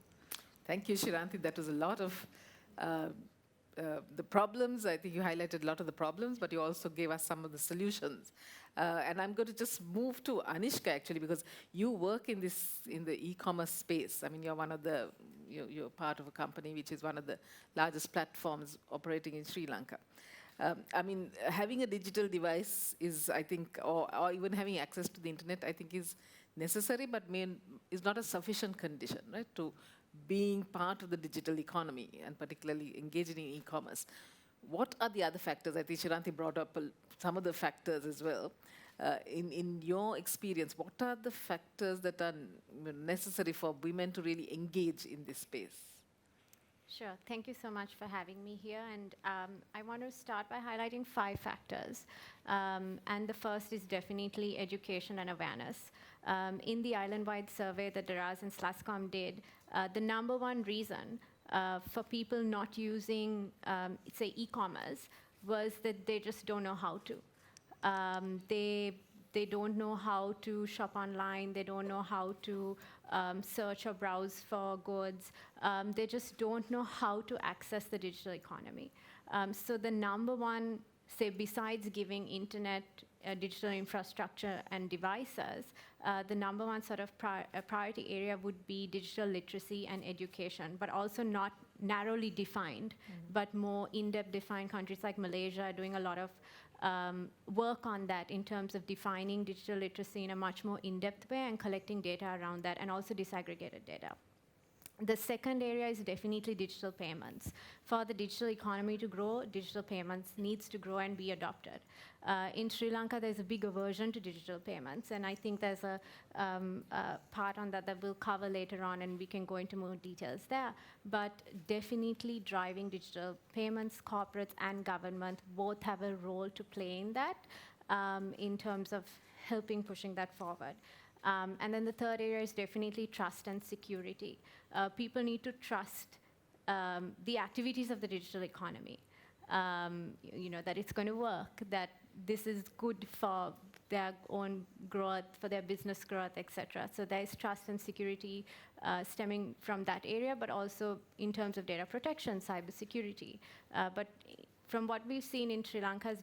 Thank you, Shiranti. That was a lot of the problems. I think you highlighted a lot of the problems, but you also gave us some of the solutions. And I'm going to just move to Anishka, actually, because you work in the e-commerce space. I mean, you're part of a company which is one of the largest platforms operating in Sri Lanka. I mean, having a digital device is, I think, or even having access to the internet, I think is necessary, but is not a sufficient condition, right, to being part of the digital economy and particularly engaging in e-commerce. What are the other factors? I think Shiranti brought up some of the factors as well. In your experience, what are the factors that are necessary for women to really engage in this space? Sure. Thank you so much for having me here. And I want to start by highlighting 5 factors. And the first is definitely education and awareness. In the island-wide survey that Daraz and Slascom did, the number one reason for people not using, say, e-commerce was that they just don't know how to. They don't know how to shop online. They don't know how to search or browse for goods. They just don't know how to access the digital economy. So the number one, say, besides giving internet, digital infrastructure and devices, the number one sort of priority area would be digital literacy and education, but also not narrowly defined, but more in-depth defined. Countries like Malaysia are doing a lot of work on that in terms of defining digital literacy in a much more in-depth way and collecting data around that, and also disaggregated data. The second area is definitely digital payments. For the digital economy to grow, digital payments needs to grow and be adopted. In Sri Lanka, there's a big aversion to digital payments, and I think there's a part on that we'll cover later on, and we can go into more details there. But definitely driving digital payments, corporates and government both have a role to play in that, in terms of helping pushing that forward. And then the third area is definitely trust and security. People need to trust the activities of the digital economy. That it's going to work, that this is good for their own growth, for their business growth, etc. So there is trust and security stemming from that area, but also in terms of data protection, cybersecurity. But from what we've seen in Sri Lanka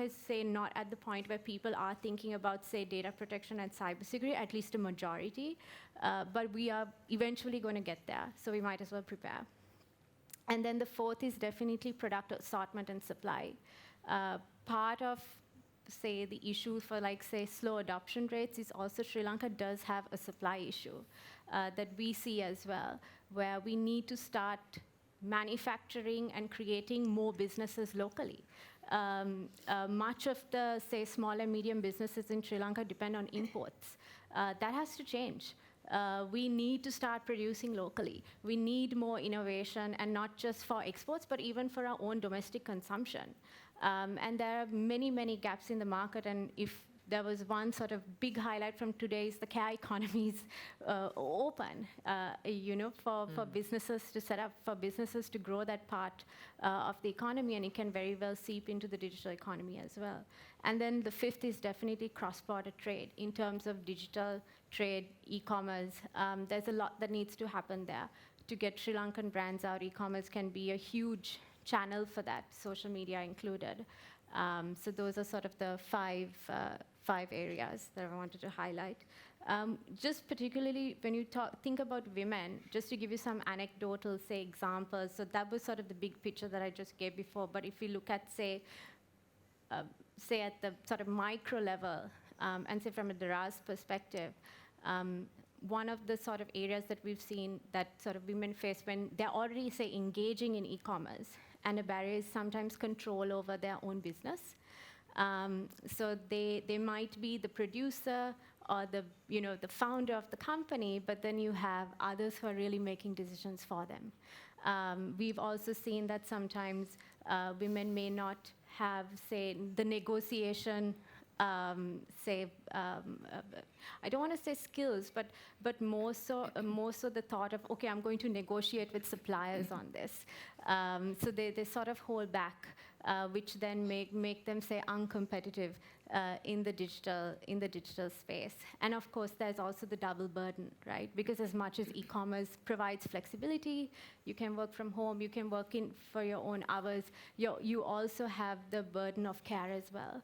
is, say, not at the point where people are thinking about, say, data protection and cybersecurity, at least a majority. But we are eventually going to get there, so we might as well prepare. And then the fourth is definitely product assortment and supply. Part of, say, the issue for, like, say, slow adoption rates is also Sri Lanka does have a supply issue that we see as well, where we need to start manufacturing and creating more businesses locally. Much of the, say, small and medium businesses in Sri Lanka depend on imports. That has to change. We need to start producing locally. We need more innovation, and not just for exports, but even for our own domestic consumption. And there are many, many gaps in the market, and if there was one sort of big highlight from today is the care economy is open, for businesses to set up, for businesses to grow that part of the economy, and it can very well seep into the digital economy as well. And then the fifth is definitely cross-border trade in terms of digital trade, e-commerce. There's a lot that needs to happen there. To get Sri Lankan brands out, e-commerce can be a huge channel for that, social media included. So those are sort of the five areas that I wanted to highlight. Just particularly when you think about women, just to give you some anecdotal, say, examples, so that was sort of the big picture that I just gave before, but if you look at, say at the sort of micro level, and say from a Daraz perspective, one of the sort of areas that we've seen that sort of women face when they're already, say, engaging in e-commerce, and a barrier is sometimes control over their own business. So they might be the producer or the founder of the company, but then you have others who are really making decisions for them. We've also seen that sometimes women may not have, say, the negotiation, I don't want to say skills, but more so the thought of, okay, I'm going to negotiate with suppliers on this. So they sort of hold back, which then make them, say, uncompetitive in the digital space. And of course, there's also the double burden, right? Because as much as e-commerce provides flexibility, you can work from home, you can work for your own hours, you also have the burden of care as well.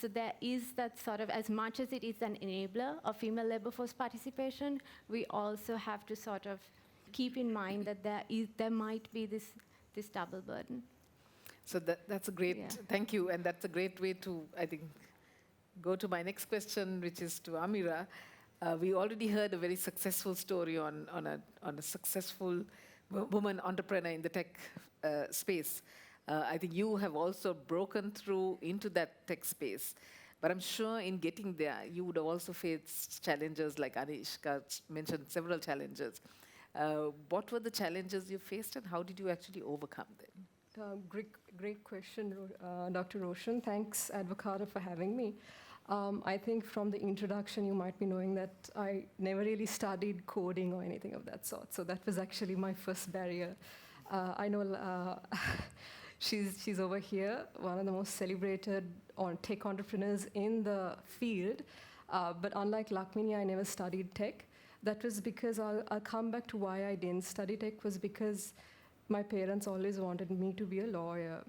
So there is that sort of, as much as it is an enabler of female labor force participation, we also have to sort of keep in mind that there might be this double burden. So that's a great, thank you, and that's a great way to, I think, go to my next question, which is to Amira. We already heard a very successful story on a successful woman entrepreneur in the tech space. I think you have also broken through into that tech space. But I'm sure in getting there, you would have also faced challenges, like Anishka mentioned several challenges. What were the challenges you faced, and how did you actually overcome them? Great question, Dr. Roshan. Thanks, Advocata, for having me. I think from the introduction, you might be knowing that I never really studied coding or anything of that sort. So that was actually my first barrier. I know she's over here, one of the most celebrated tech entrepreneurs in the field. But unlike Lakmini, I never studied tech. That was because I'll come back to why I didn't study tech was because my parents always wanted me to be a lawyer,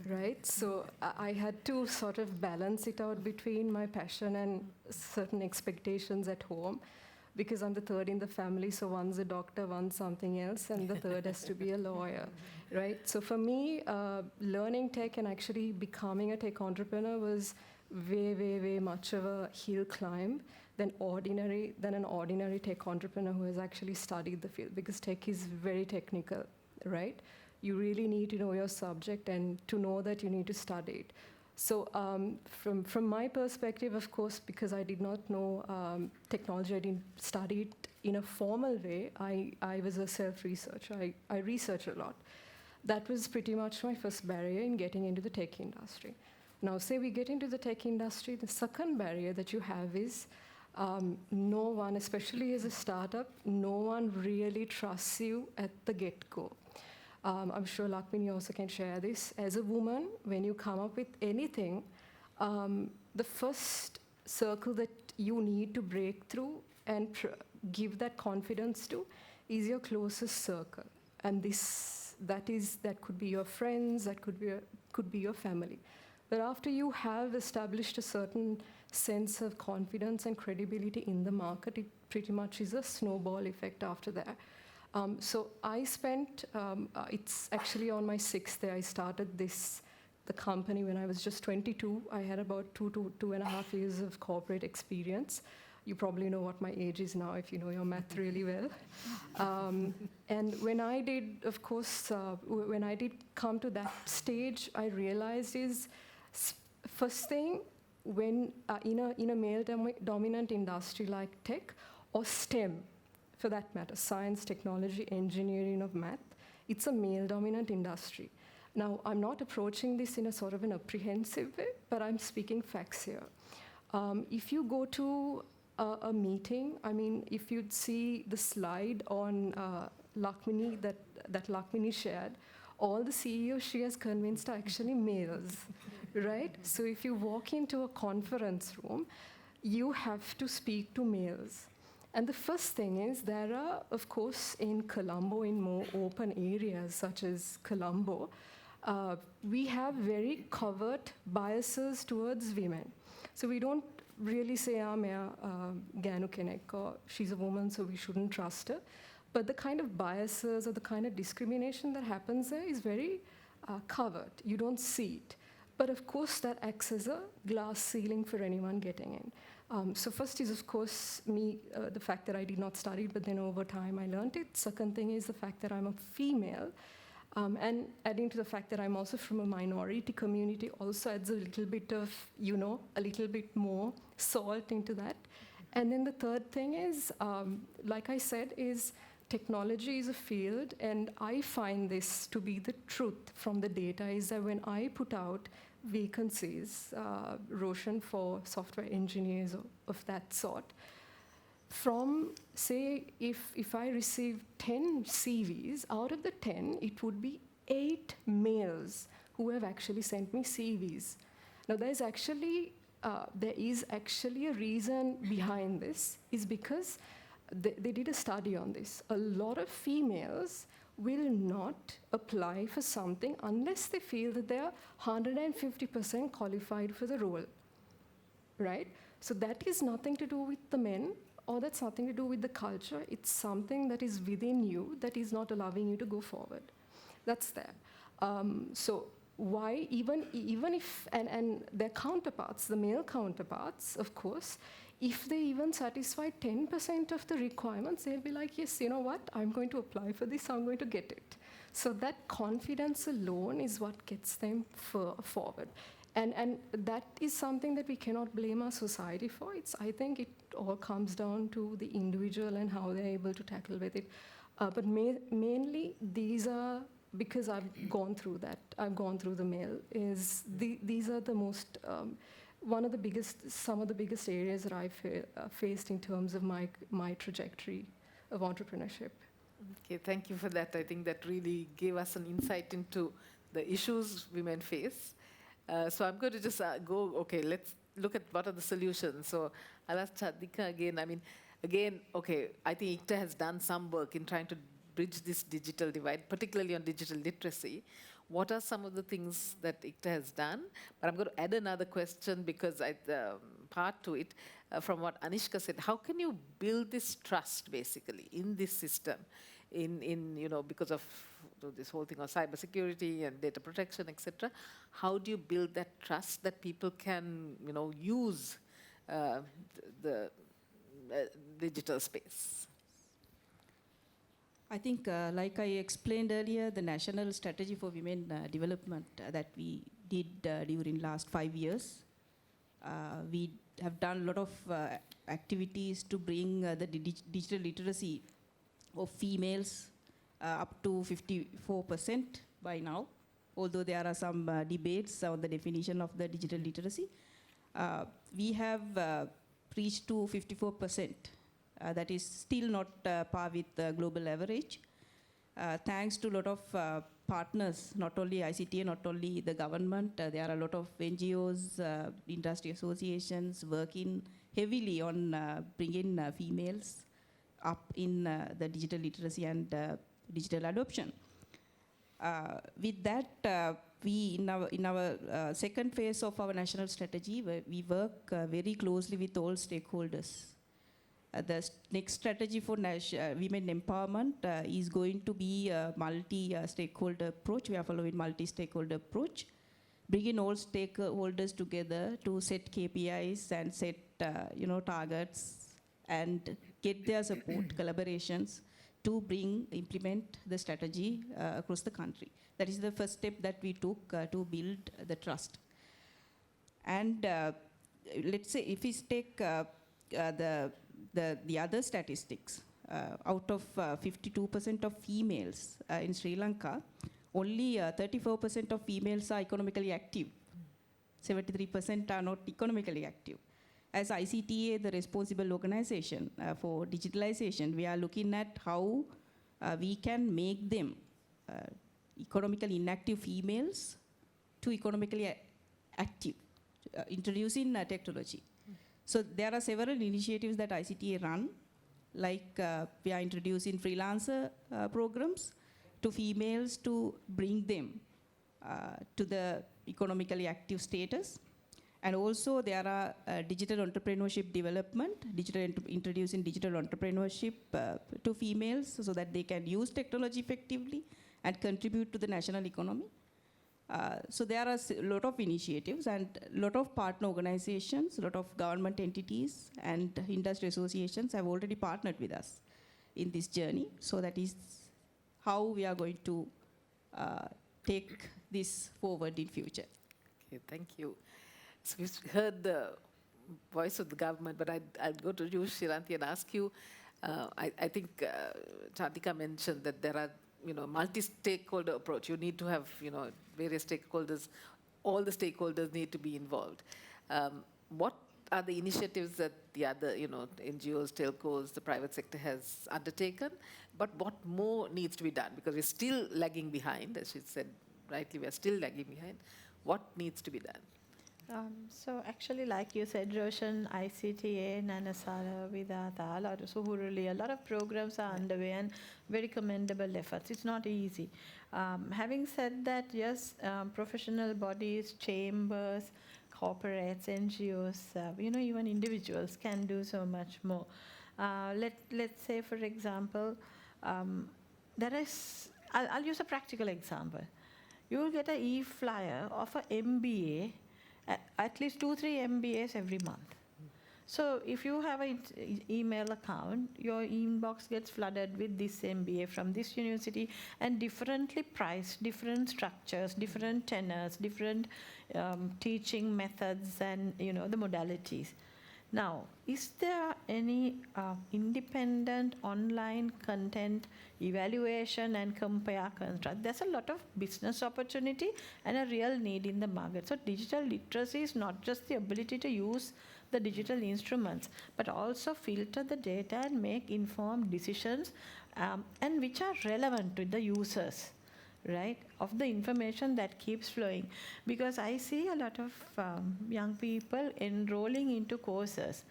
right? So I had to sort of balance it out between my passion and certain expectations at home, because I'm the third in the family, so one's a doctor, one's something else, and the third has to be a lawyer, right? So for me, learning tech and actually becoming a tech entrepreneur was way much of a hill climb than an ordinary tech entrepreneur who has actually studied the field, because tech is very technical, right? You really need to know your subject, and to know that you need to study it. So from my perspective, of course, because I did not know technology, I didn't study it in a formal way, I was a self-researcher. I research a lot. That was pretty much my first barrier in getting into the tech industry. Now, say we get into the tech industry, the second barrier that you have is No one, especially as a startup, no one really trusts you at the get-go. I'm sure Lakmini also can share this. As a woman, when you come up with anything, the first circle that you need to break through and give that confidence to is your closest circle. And that could be your friends, that could be your family. But after you have established a certain sense of confidence and credibility in the market, it pretty much is a snowball effect after that. So I spent, it's actually on my 6th day, I started the company when I was just 22. I had about 2 to 2.5 years of corporate experience. You probably know what my age is now if you know your math really well. And when I did, of course, when I did come to that stage, I realized first thing, when in a male-dominant industry like tech or STEM, for that matter, science, technology, engineering of math, it's a male-dominant industry. Now, I'm not approaching this in a sort of an apprehensive way, but I'm speaking facts here. If you go to a meeting, I mean, if you'd see the slide on Lakmini that Lakmini shared, all the CEOs she has convinced are actually males, right? So if you walk into a conference room, you have to speak to males. And the first thing is there are, of course, in Colombo, in more open areas such as Colombo, we have very covert biases towards women. So we don't really say, Ganu kenek, or she's a woman, so we shouldn't trust her. But the kind of biases or the kind of discrimination that happens there is very covert. You don't see it. But of course, that acts as a glass ceiling for anyone getting in. So first is, of course, the fact that I did not study, but then over time I learned it. Second thing is the fact that I'm a female. And adding to the fact that I'm also from a minority community also adds a little bit of, a little bit more salt into that. And then the third thing is, like I said, is technology is a field, and I find this to be the truth from the data, is that when I put out vacancies, Roshan, for software engineers of that sort, from, say, if I receive 10 CVs, out of the 10, it would be 8 males who have actually sent me CVs. Now, there is actually a reason behind this, is because they did a study on this. A lot of females will not apply for something unless they feel that they are 150% qualified for the role, right? So that is nothing to do with the men, or that's nothing to do with the culture. It's something that is within you that is not allowing you to go forward. That's there. So why, even if, and their counterparts, the male counterparts, of course, if they even satisfy 10% of the requirements, they'll be like, yes, you know what, I'm going to apply for this, I'm going to get it. So that confidence alone is what gets them forward. And that is something that we cannot blame our society for. I think it all comes down to the individual and how they're able to tackle with it. But mainly, these are, because I've gone through that, I've gone through the male, these are the most, some of the biggest areas that I've faced in terms of my trajectory of entrepreneurship. Okay, thank you for that. I think that really gave us an insight into the issues women face. So I'm going to just let's look at what are the solutions. So I'll ask Chadika again. I mean, I think ICTA has done some work in trying to bridge this digital divide, particularly on digital literacy. What are some of the things that ICTA has done? But I'm going to add another question because part to it from what Anishka said. How can you build this trust, basically, in this system, because of this whole thing on cybersecurity and data protection, etc.? How do you build that trust that people can, use the digital space? I think, like I explained earlier, the National Strategy for Women Development that we did during last 5 years, we have done a lot of activities to bring the digital literacy of females up to 54% by now, although there are some debates on the definition of the digital literacy. We have reached to 54%. That is still not par with the global average. Thanks to a lot of partners, not only ICTA, not only the government, there are a lot of NGOs, industry associations working heavily on bringing females up in the digital literacy and digital adoption. With that, we in our second phase of our national strategy, we work very closely with all stakeholders. The next strategy for women empowerment is going to be a multi-stakeholder approach. We are following multi-stakeholder approach, bringing all stakeholders together to set KPIs and set targets and get their support, collaborations to implement the strategy across the country. That is the first step that we took to build the trust. And let's say if we take the other statistics, out of 52% of females in Sri Lanka, only 34% of females are economically active. 73% are not economically active. As ICTA, the responsible organization for digitalization, we are looking at how we can make them economically inactive females to economically active, introducing technology. So there are several initiatives that ICTA run, like we are introducing freelancer programs to females to bring them to the economically active status. And also there are digital entrepreneurship development, introducing digital entrepreneurship to females so that they can use technology effectively and contribute to the national economy. So there are a lot of initiatives and a lot of partner organizations, a lot of government entities and industry associations have already partnered with us in this journey. So that is how we are going to take this forward in future. Okay, thank you. So we've heard the voice of the government, but I'd go to you, Shiranti, and ask you, I think Chantika mentioned that there are multi-stakeholder approach. You need to have various stakeholders, all the stakeholders need to be involved. What are the initiatives that the other NGOs, telcos, the private sector has undertaken, but what more needs to be done? Because we're still lagging behind, as she said rightly, we are still lagging behind. What needs to be done? So actually, like you said, Roshan, ICTA, Nanasara, Vidata, Suhuruli, a lot of programs are underway and very commendable efforts. It's not easy. Having said that, yes, professional bodies, chambers, corporates, NGOs, even individuals can do so much more. Let's say, for example, I'll use a practical example. You will get an e-flyer of an MBA, at least 2-3 MBAs every month. So if you have an email account, your inbox gets flooded with this MBA from this university and differently priced, different structures, different tenors, different teaching methods and the modalities. Now, is there any independent online content evaluation and compare contrast? There's a lot of business opportunity and a real need in the market. So digital literacy is not just the ability to use the digital instruments, but also filter the data and make informed decisions and which are relevant to the users, right, of the information that keeps flowing. Because I see a lot of young people enrolling into courses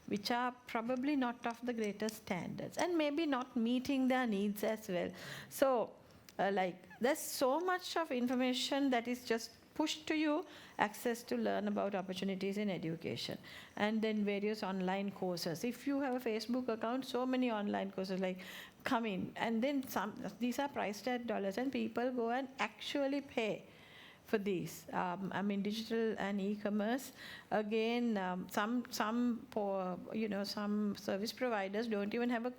which are probably not of the greatest standards and maybe not meeting their needs as well. So there's so much of information that is just pushed to you, access to learn about opportunities in education, and then various online courses. If you have a Facebook account, so many online courses come in, and then these are priced at dollars, and people go and actually pay for these. Digital and e-commerce, again, some service providers don't even have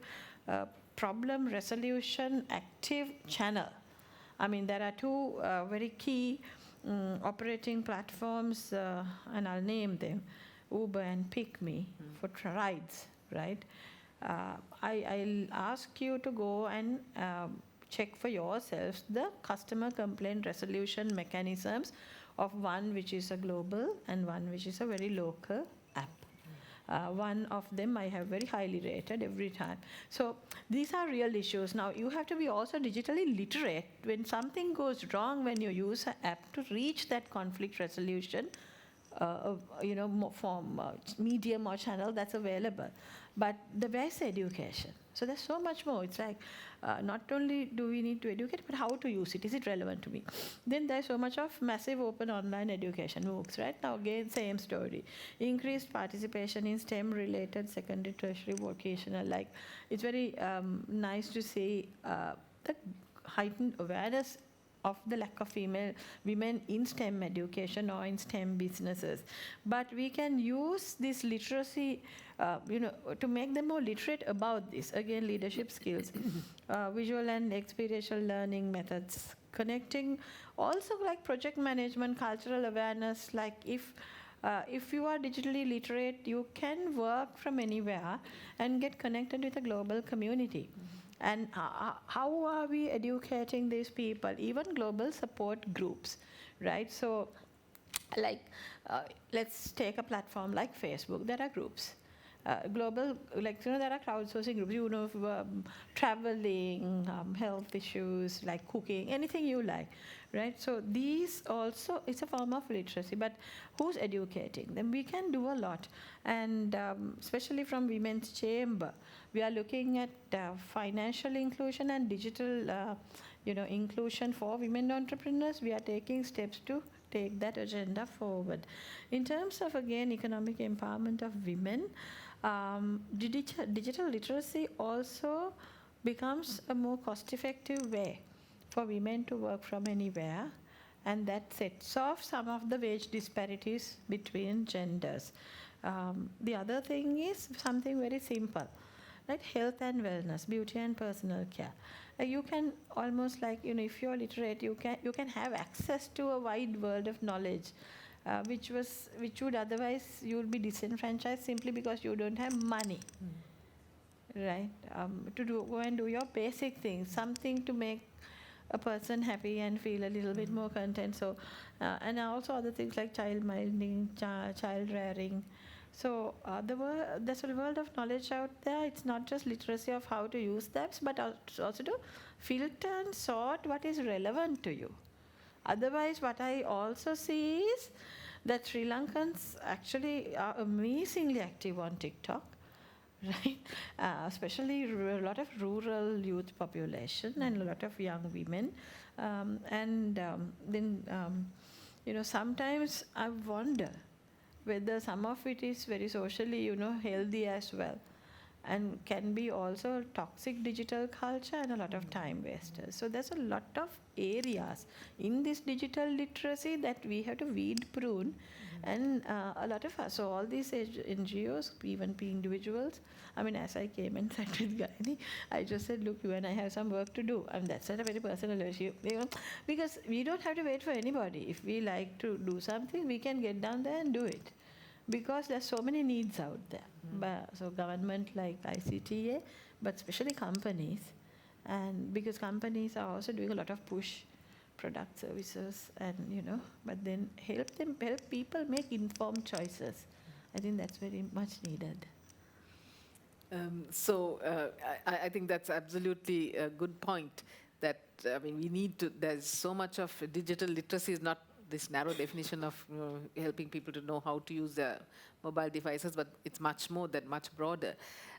a problem resolution active channel. There are two very key operating platforms, and I'll name them, Uber and PickMe, for rides, right? I'll ask you to go and check for yourselves the customer complaint resolution mechanisms of one which is a global and one which is a very local app. One of them I have very highly rated every time. So these are real issues. Now, you have to be also digitally literate. When something goes wrong, when you use an app to reach that conflict resolution, from medium or channel that's available. But the best education. So there's so much more. It's like not only do we need to educate, but how to use it. Is it relevant to me? Then there's so much of massive open online education MOOCs, right? Now again, same story. Increased participation in STEM-related secondary, tertiary, vocational. Like, it's very nice to see the heightened awareness of the lack of women in STEM education or in STEM businesses. But we can use this literacy, to make them more literate about this. Again, leadership skills, visual and experiential learning methods, connecting also like project management, cultural awareness. Like if you are digitally literate, you can work from anywhere and get connected with a global community. And how are we educating these people? Even global support groups, right? So, like, let's take a platform like Facebook. There are groups. Global, there are crowdsourcing groups, traveling, health issues, like cooking, anything you like, right? So these also, it's a form of literacy, but who's educating them? We can do a lot. And especially from Women's Chamber, we are looking at financial inclusion and digital, inclusion for women entrepreneurs. We are taking steps to take that agenda forward. In terms of, again, economic empowerment of women, digital literacy also becomes a more cost-effective way for women to work from anywhere, and that sets off some of the wage disparities between genders. The other thing is something very simple, like health and wellness, beauty and personal care. You can almost if you're literate, you can have access to a wide world of knowledge, which would otherwise you would be disenfranchised simply because you don't have money, right? To go and do your basic things, something to make a person happy and feel a little bit more content. So, and also other things like child minding, child rearing. So there's a world of knowledge out there. It's not just literacy of how to use the apps, but also to filter and sort what is relevant to you. Otherwise, what I also see is that Sri Lankans actually are amazingly active on TikTok, right? Especially a lot of rural youth population and a lot of young women. Sometimes I wonder whether some of it is very socially, healthy as well, and can be also toxic digital culture and a lot of time wasters. So there's a lot of areas in this digital literacy that we have to weed prune, and a lot of us, so all these NGOs, even individuals, as I came and sat with Gaini, I just said, look, you and I have some work to do. That's not a very personal issue, because we don't have to wait for anybody. If we like to do something, we can get down there and do it, because there's so many needs out there. So government like ICTA, but especially companies, and because companies are also doing a lot of push product services, and but then help people make informed choices. I think that's very much needed. I think that's absolutely a good point, that we need to, there's so much of digital literacy is not this narrow definition of helping people to know how to use their mobile devices, but it's much more than, much broader.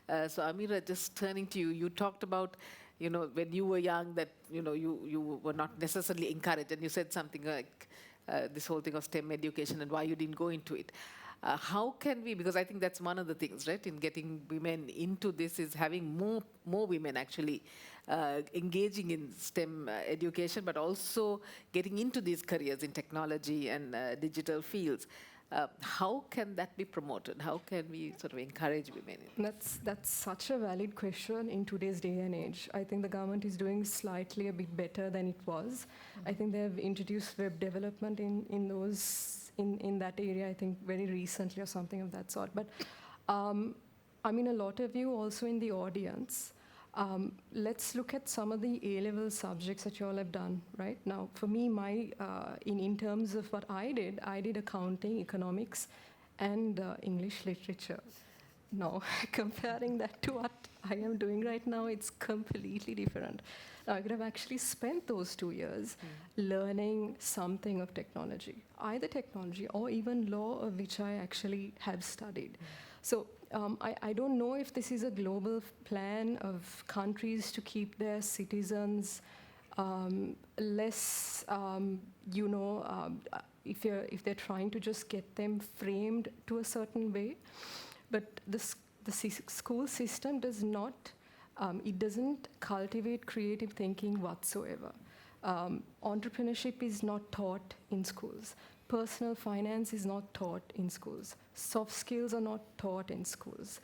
So Amira, just turning to you, you talked about when you were young that you were not necessarily encouraged, and you said something like this whole thing of STEM education and why you didn't go into it. How can we, because I think that's one of the things, right, in getting women into this, is having more women actually engaging in STEM education, but also getting into these careers in technology and digital fields. How can that be promoted? How can we sort of encourage women? That's such a valid question in today's day and age. I think the government is doing slightly a bit better than it was. I think they have introduced web development in that area, I think very recently or something of that sort. But a lot of you also in the audience, let's look at some of the A-level subjects that you all have done, right? Now, for me, in terms of what I did accounting, economics, and English literature. No, comparing that to what I am doing right now, it's completely different. Now, I could have actually spent those 2 years learning something of technology, either technology or even law, of which I actually have studied. So I don't know if this is a global plan of countries to keep their citizens less, if they're trying to just get them framed to a certain way. But the school system does not, it doesn't cultivate creative thinking whatsoever. Entrepreneurship is not taught in schools. Personal finance is not taught in schools. Soft skills are not taught in schools.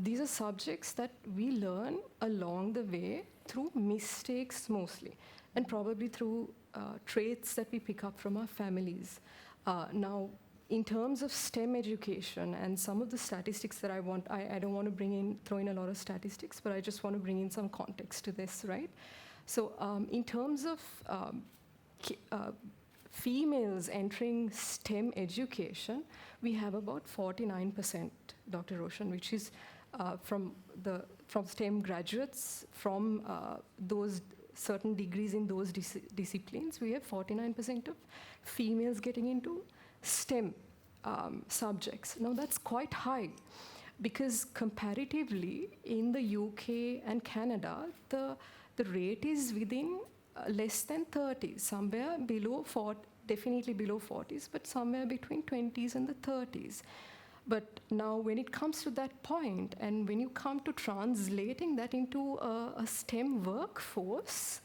These are subjects that we learn along the way through mistakes mostly, and probably through traits that we pick up from our families. Now, in terms of STEM education and some of the statistics that I don't want to throw in a lot of statistics, but I just want to bring in some context to this, right? So in terms of females entering STEM education, we have about 49%, Dr. Roshan, which is from STEM graduates, from those certain degrees in those disciplines, we have 49% of females getting into STEM subjects. Now that's quite high, because comparatively in the UK and Canada, the rate is within less than 30s, somewhere below 40, definitely below 40s, but somewhere between 20s and the 30s. But now when it comes to that point, and when you come to translating that into a STEM workforce,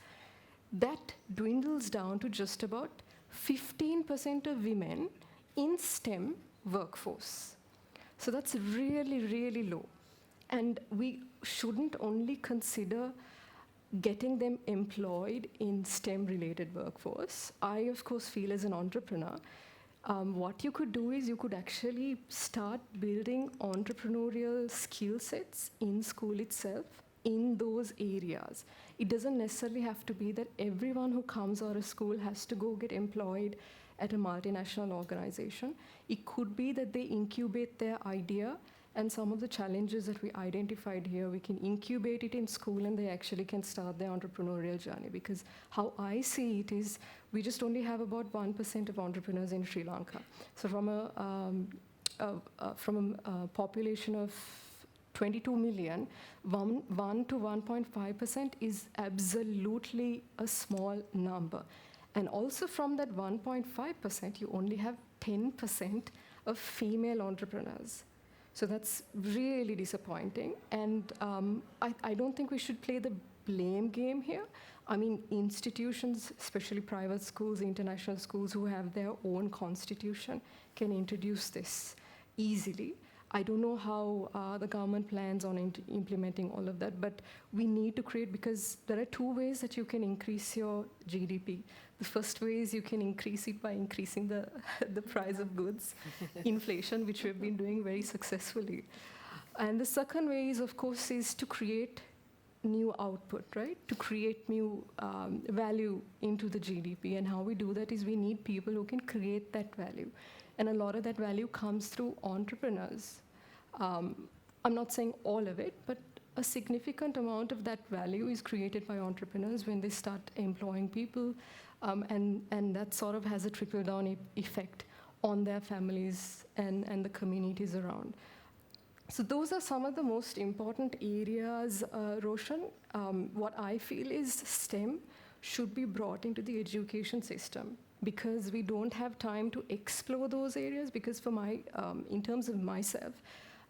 that dwindles down to just about 15% of women in STEM workforce. So that's really, really low. And we shouldn't only consider getting them employed in STEM-related workforce. I, of course, feel as an entrepreneur, what you could do is you could actually start building entrepreneurial skill sets in school itself in those areas. It doesn't necessarily have to be that everyone who comes out of school has to go get employed at a multinational organization. It could be that they incubate their idea, and some of the challenges that we identified here, we can incubate it in school and they actually can start their entrepreneurial journey. Because how I see it is, we just only have about 1% of entrepreneurs in Sri Lanka. So from a population of 22 million, 1 to 1.5% is absolutely a small number. And also from that 1.5%, you only have 10% of female entrepreneurs. So that's really disappointing. And I don't think we should play the blame game here. I mean, institutions, especially private schools, international schools who have their own constitution, can introduce this easily. I don't know how the government plans on implementing all of that, but we need to create, because there are two ways that you can increase your GDP. The first way is you can increase it by increasing the price of goods, inflation, which we've been doing very successfully. And the second way is, of course, is to create new output, right? To create new value into the GDP. And how we do that is we need people who can create that value. And a lot of that value comes through entrepreneurs. I'm not saying all of it, but a significant amount of that value is created by entrepreneurs when they start employing people, and that sort of has a trickle-down effect on their families and the communities around. So those are some of the most important areas, Roshan. What I feel is STEM should be brought into the education system, because we don't have time to explore those areas. Because for in terms of myself,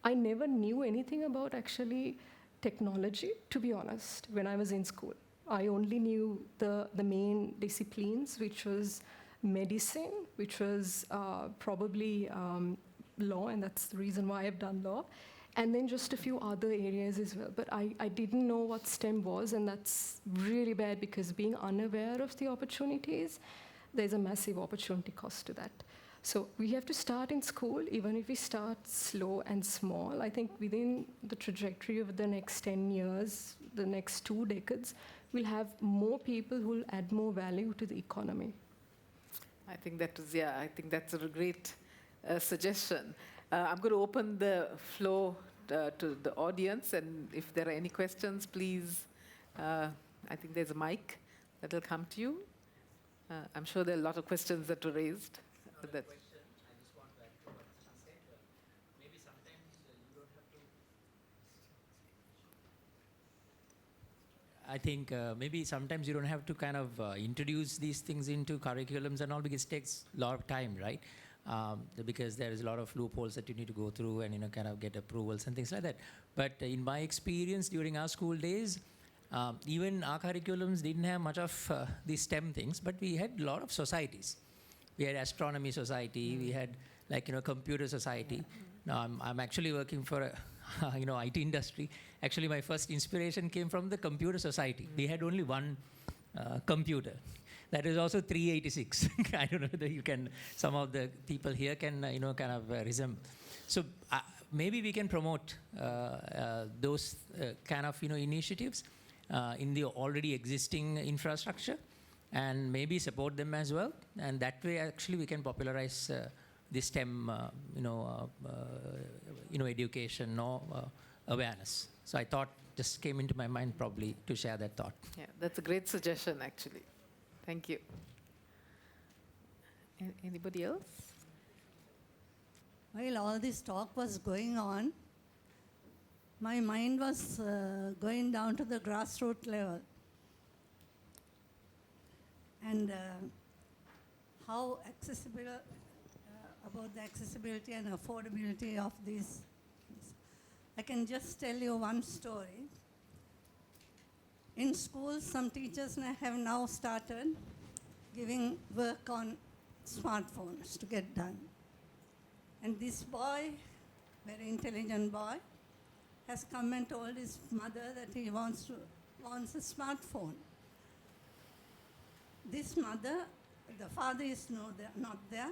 I never knew anything about actually technology, to be honest, when I was in school. I only knew the main disciplines, which was medicine, which was probably law, and that's the reason why I've done law, and then just a few other areas as well. But I didn't know what STEM was, and that's really bad, because being unaware of the opportunities, there's a massive opportunity cost to that. So we have to start in school, even if we start slow and small. I think within the trajectory of the next 10 years, the next 2 decades, we'll have more people who will add more value to the economy. I think that's a great suggestion. I'm going to open the floor to the audience, and if there are any questions, please, I think there's a mic that will come to you. I'm sure there are a lot of questions that were raised. That I think maybe sometimes you don't have to kind of introduce these things into curriculums and all, because it takes a lot of time, right? Because there is a lot of loopholes that you need to go through and, you know, kind of get approvals and things like that. But in my experience during our school days, even our curriculums didn't have much of these STEM things, but we had a lot of societies. We had astronomy society, we had, like, you know, computer society. Now I'm actually working for a you know, IT industry. Actually, my first inspiration came from the computer society. We had only one computer. That is also 386. I don't know whether you can, some of the people here can, you know, kind of resemble. So maybe we can promote those kind of, you know, initiatives in the already existing infrastructure, and maybe support them as well. And that way, actually, we can popularize the STEM, education or awareness. So I thought, just came into my mind probably to share that thought. Yeah, that's a great suggestion, actually. Thank you. Anybody else? While all this talk was going on, my mind was going down to the grassroots level. And how accessible, about the accessibility and affordability of these. I can just tell you one story. In schools, some teachers have now started giving work on smartphones to get done. And this boy, very intelligent boy, has come and told his mother that he wants a smartphone. This mother, the father is not there.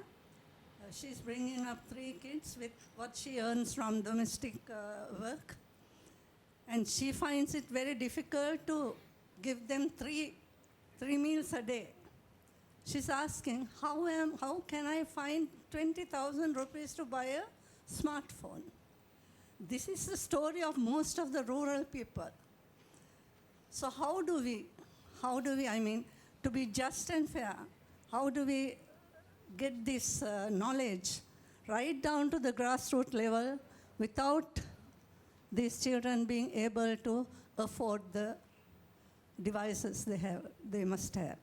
She's bringing up 3 kids with what she earns from domestic work. And she finds it very difficult to give them three meals a day. She's asking, how can I find 20,000 rupees to buy a smartphone? This is the story of most of the rural people. So how do we, to be just and fair, how do we get this knowledge right down to the grassroots level without these children being able to afford the devices they must have?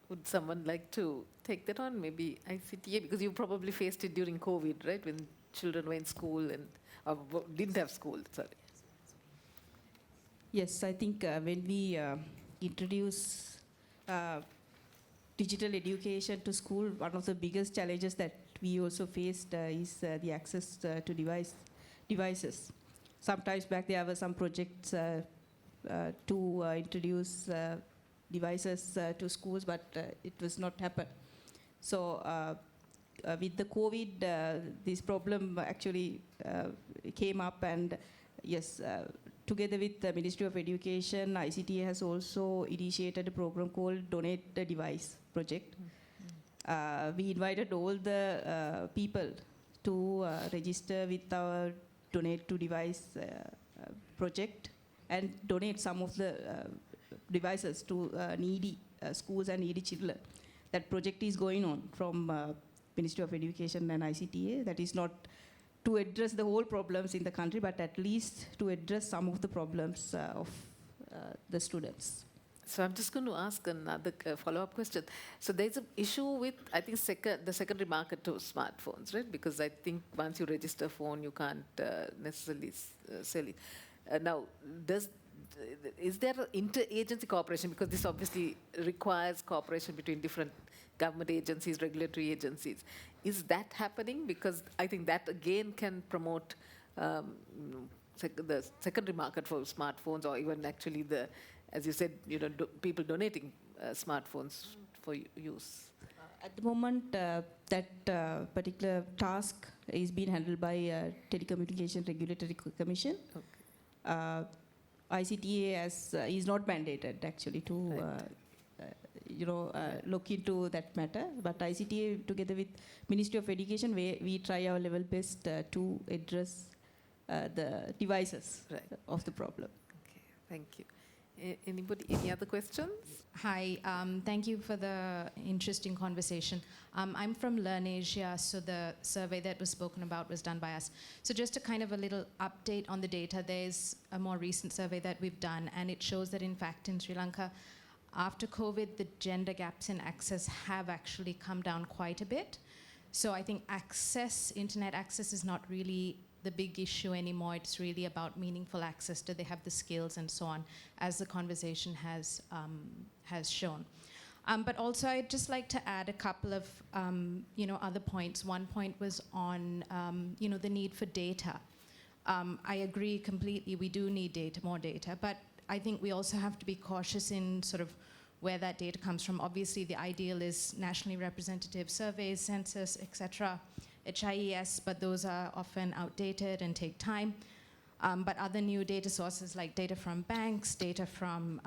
Would someone like to take that on? Maybe ICTA, because you probably faced it during COVID, right? When children were in school and didn't have school, sorry. Yes, I think when we introduce digital education to school, one of the biggest challenges that we also faced is the access to devices. Sometimes back there were some projects to introduce devices to schools, but it was not happen. So with the COVID, this problem actually came up, and yes, together with the Ministry of Education, ICTA has also initiated a program called Donate the Device project. We invited all the people to register with our Donate to Device project and donate some of the devices to needy schools and needy children. That project is going on from Ministry of Education and ICTA. That is not to address the whole problems in the country, but at least to address some of the problems of the students. So I'm just going to ask another follow-up question. So there's an issue with, I think, the secondary market to smartphones, right? Because I think once you register a phone, you can't necessarily sell it. Now, is there interagency cooperation? Because this obviously requires cooperation between different government agencies, regulatory agencies. Is that happening? Because I think that again can promote the secondary market for smartphones, or even actually the, as you said, people donating smartphones for use. At the moment, that particular task is being handled by Telecommunication Regulatory Commission. Okay. ICTA is not mandated actually to look into that matter, but ICTA together with Ministry of Education, we try our level best to address the devices Right. of the problem. Okay, thank you. Anybody, any other questions? Hi, thank you for the interesting conversation. I'm from Learn Asia, so the survey that was spoken about was done by us. So just a kind of a little update on the data, there's a more recent survey that we've done, and it shows that in fact in Sri Lanka, after COVID, the gender gaps in access have actually come down quite a bit. So I think access, internet access is not really the big issue anymore. It's really about meaningful access. Do they have the skills and so on, as the conversation has shown. But also, I'd just like to add a couple of other points. One point was on the need for data. I agree completely. We do need data, more data. But I think we also have to be cautious in sort of where that data comes from. Obviously, the ideal is nationally representative surveys, census, etc. HIES, but those are often outdated and take time. But other new data sources like data from banks, data from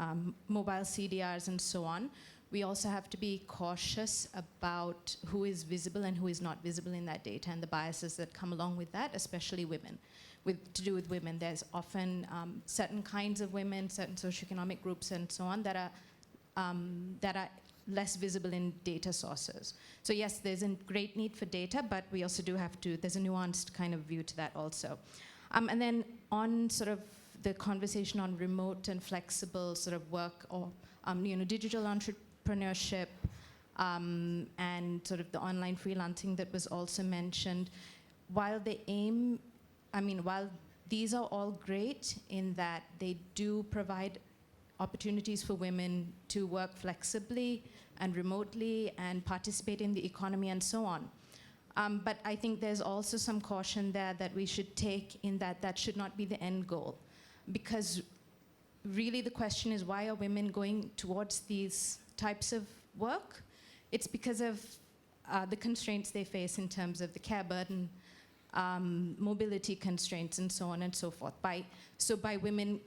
mobile CDRs and so on, we also have to be cautious about who is visible and who is not visible in that data and the biases that come along with that, especially women. To do with women, there's often certain kinds of women, certain socioeconomic groups and so on that are less visible in data sources. So yes, there's a great need for data, but we also do have to, there's a nuanced kind of view to that also. And then on sort of the conversation on remote and flexible sort of work or digital entrepreneurship and sort of the online freelancing that was also mentioned, while these are all great in that they do provide opportunities for women to work flexibly and remotely and participate in the economy and so on. But I think there's also some caution there that we should take in that should not be the end goal. Because really the question is, why are women going towards these types of work? It's because of the constraints they face in terms of the care burden, mobility constraints, and so on and so forth. By women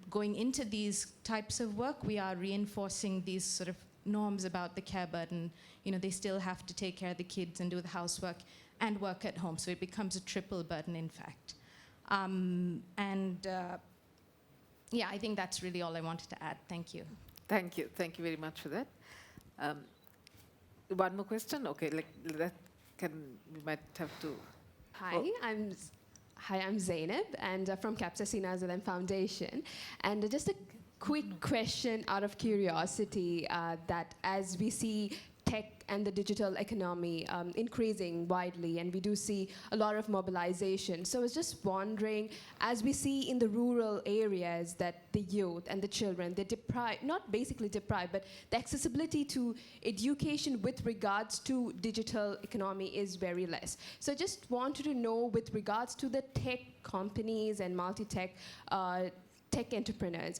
going into these types of work, we are reinforcing these sort of norms about the care burden. They still have to take care of the kids and do the housework and work at home, so it becomes a triple burden, in fact. I think that's really all I wanted to add. Thank you. Thank you very much for that. One more question? Okay, we might have to. Hi, I'm Zainab, and from Capsicina Azalem Foundation. And just a quick question out of curiosity, that as we see tech and the digital economy increasing widely, and we do see a lot of mobilization. So I was just wondering, as we see in the rural areas that the youth and the children, they're deprived, not basically deprived, but the accessibility to education with regards to digital economy is very less. So I just wanted to know, with regards to the tech companies and multi-tech tech entrepreneurs,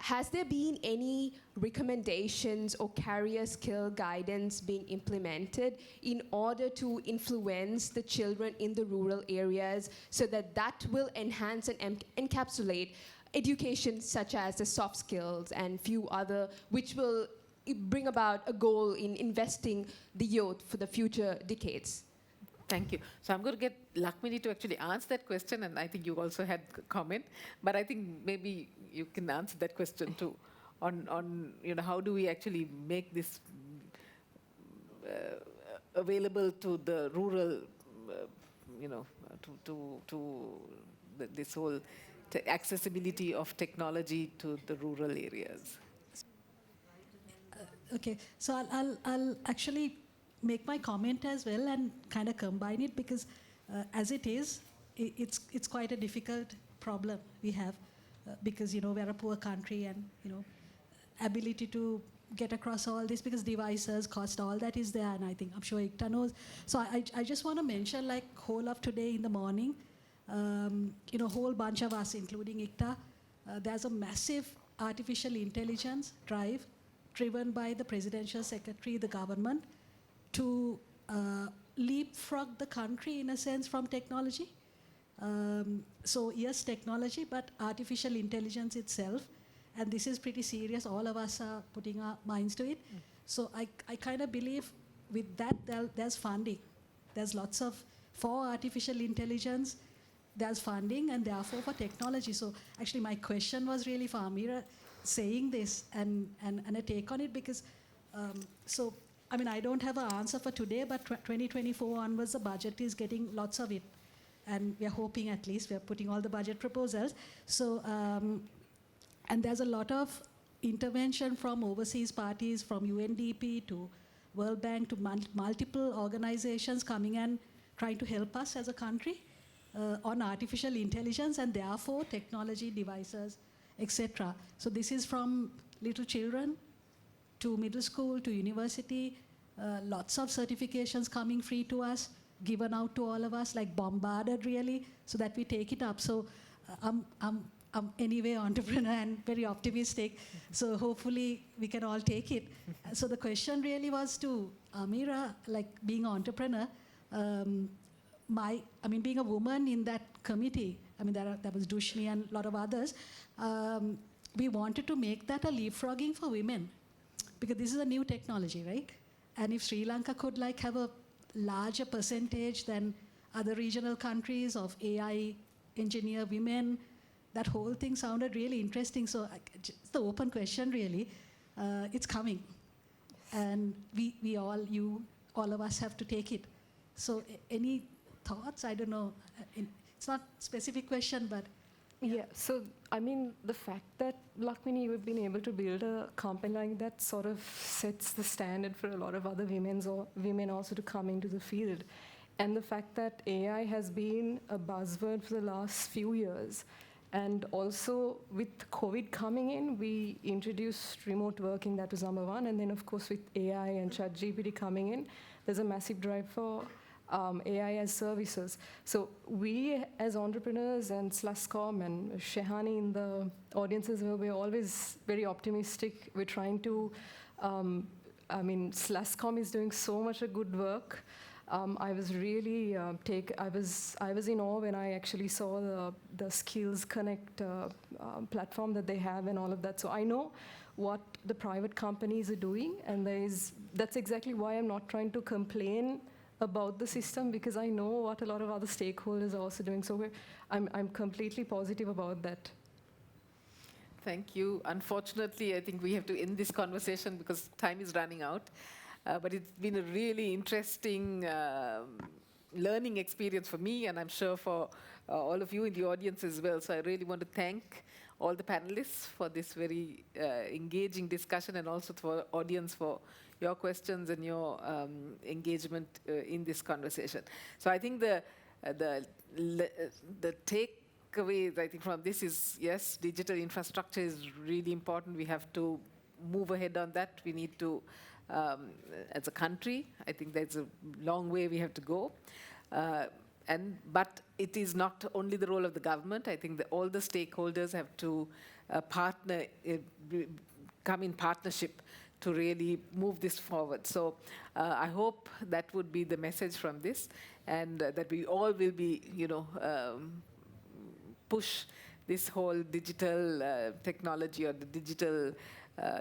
has there been any recommendations or career skill guidance being implemented in order to influence the children in the rural areas so that will enhance and encapsulate education such as the soft skills and few other, which will bring about a goal in investing the youth for the future decades? Thank you. So I'm going to get Lakmini to actually answer that question, and I think you also had a comment, but I think maybe you can answer that question too, on how do we actually make this available to the rural, this whole accessibility of technology to the rural areas. Okay, so I'll actually make my comment as well and kind of combine it, because as it is, it's quite a difficult problem we have, because we're a poor country, and ability to get across all this, because devices, cost, all that is there, and I'm sure Ikta knows. So I just want to mention, like, whole of today in the morning, whole bunch of us, including Ikta, there's a massive artificial intelligence drive driven by the presidential secretary, the government, to leapfrog the country, in a sense, from technology. So yes, technology, but artificial intelligence itself. And this is pretty serious. All of us are putting our minds to it. So I kind of believe with that, there's funding. There's lots of, for artificial intelligence, there's funding and therefore for technology. So actually my question was really for Amira saying this and a take on it, because so I mean, I don't have an answer for today, but 2024 onwards, the budget is getting lots of it. And we're hoping, at least, we're putting all the budget proposals. So, and there's a lot of intervention from overseas parties, from UNDP to World Bank to multiple organizations coming and trying to help us as a country on artificial intelligence and therefore technology, devices, etc. So this is from little children to middle school to university, lots of certifications coming free to us, given out to all of us, like bombarded really, so that we take it up. So I'm anyway entrepreneur and very optimistic, so hopefully we can all take it. So the question really was to Amira, like being an entrepreneur, being a woman in that committee, there was Dushni and a lot of others, we wanted to make that a leapfrogging for women, because this is a new technology, right? And if Sri Lanka could like have a larger percentage than other regional countries of AI engineer women, that whole thing sounded really interesting. So just the open question really, it's coming. And we all, all of us have to take it. So any thoughts? I don't know. It's not a specific question, but. Yeah, so I mean, the fact that, Lakmini, you've been able to build a company like that sort of sets the standard for a lot of other women also to come into the field. And the fact that AI has been a buzzword for the last few years. And also with COVID coming in, we introduced remote working, that was number one. And then of course with AI and ChatGPT coming in, there's a massive drive for AI as services. So we as entrepreneurs and Sluscom and Shehani in the audiences, we're always very optimistic. We're trying to, Sluscom is doing so much good work. I was really I was in awe when I actually saw the Skills Connect platform that they have and all of that. So I know what the private companies are doing, and that's exactly why I'm not trying to complain about the system, because I know what a lot of other stakeholders are also doing. So I'm completely positive about that. Thank you. Unfortunately, I think we have to end this conversation because time is running out. But it's been a really interesting learning experience for me, and I'm sure for all of you in the audience as well. So I really want to thank all the panelists for this very engaging discussion, and also to our audience for your questions and your engagement in this conversation. So I think the takeaways, I think, from this is, yes, digital infrastructure is really important. We have to move ahead on that. We need to, as a country, I think there's a long way we have to go. But it is not only the role of the government. I think that all the stakeholders have to come in partnership to really move this forward. So I hope that would be the message from this, and that we all will be, push this whole digital technology or the digital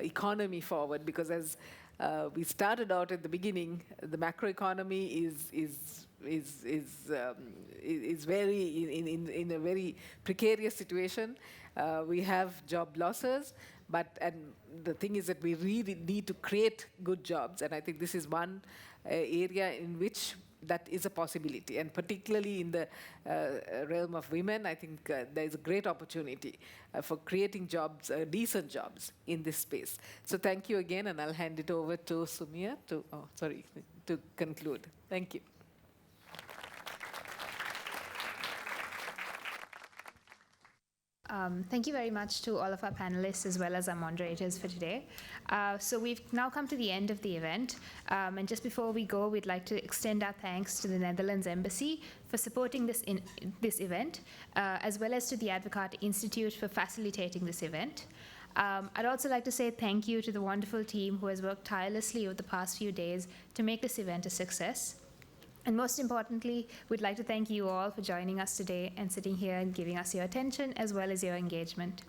economy forward, because as we started out at the beginning, the macroeconomy is very in a very precarious situation. We have job losses, and the thing is that we really need to create good jobs, and I think this is one area in which that is a possibility, and particularly in the realm of women, I think there is a great opportunity for creating jobs, decent jobs in this space. So thank you again, and I'll hand it over to Sumia to conclude. Thank you. Thank you very much to all of our panelists as well as our moderators for today. So we've now come to the end of the event. And just before we go, we'd like to extend our thanks to the Netherlands Embassy for supporting this event, as well as to the Advocata Institute for facilitating this event. I'd also like to say thank you to the wonderful team who has worked tirelessly over the past few days to make this event a success. And most importantly, we'd like to thank you all for joining us today and sitting here and giving us your attention as well as your engagement.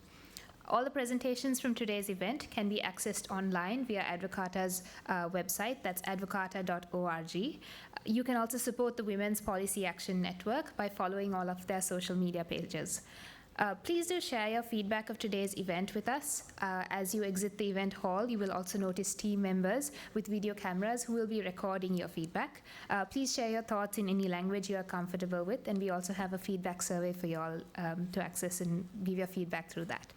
All the presentations from today's event can be accessed online via Advocata's website, that's advocata.org. You can also support the Women's Policy Action Network by following all of their social media pages. Please do share your feedback of today's event with us. As you exit the event hall, you will also notice team members with video cameras who will be recording your feedback. Please share your thoughts in any language you are comfortable with, and we also have a feedback survey for you all to access and give your feedback through that.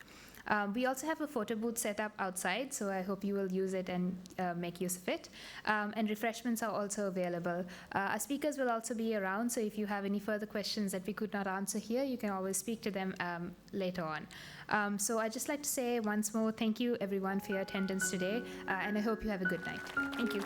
We also have a photo booth set up outside, so I hope you will use it and make use of it. And refreshments are also available. Our speakers will also be around, so if you have any further questions that we could not answer here, you can always speak to them later on. So I'd just like to say once more, thank you everyone for your attendance today, and I hope you have a good night. Thank you.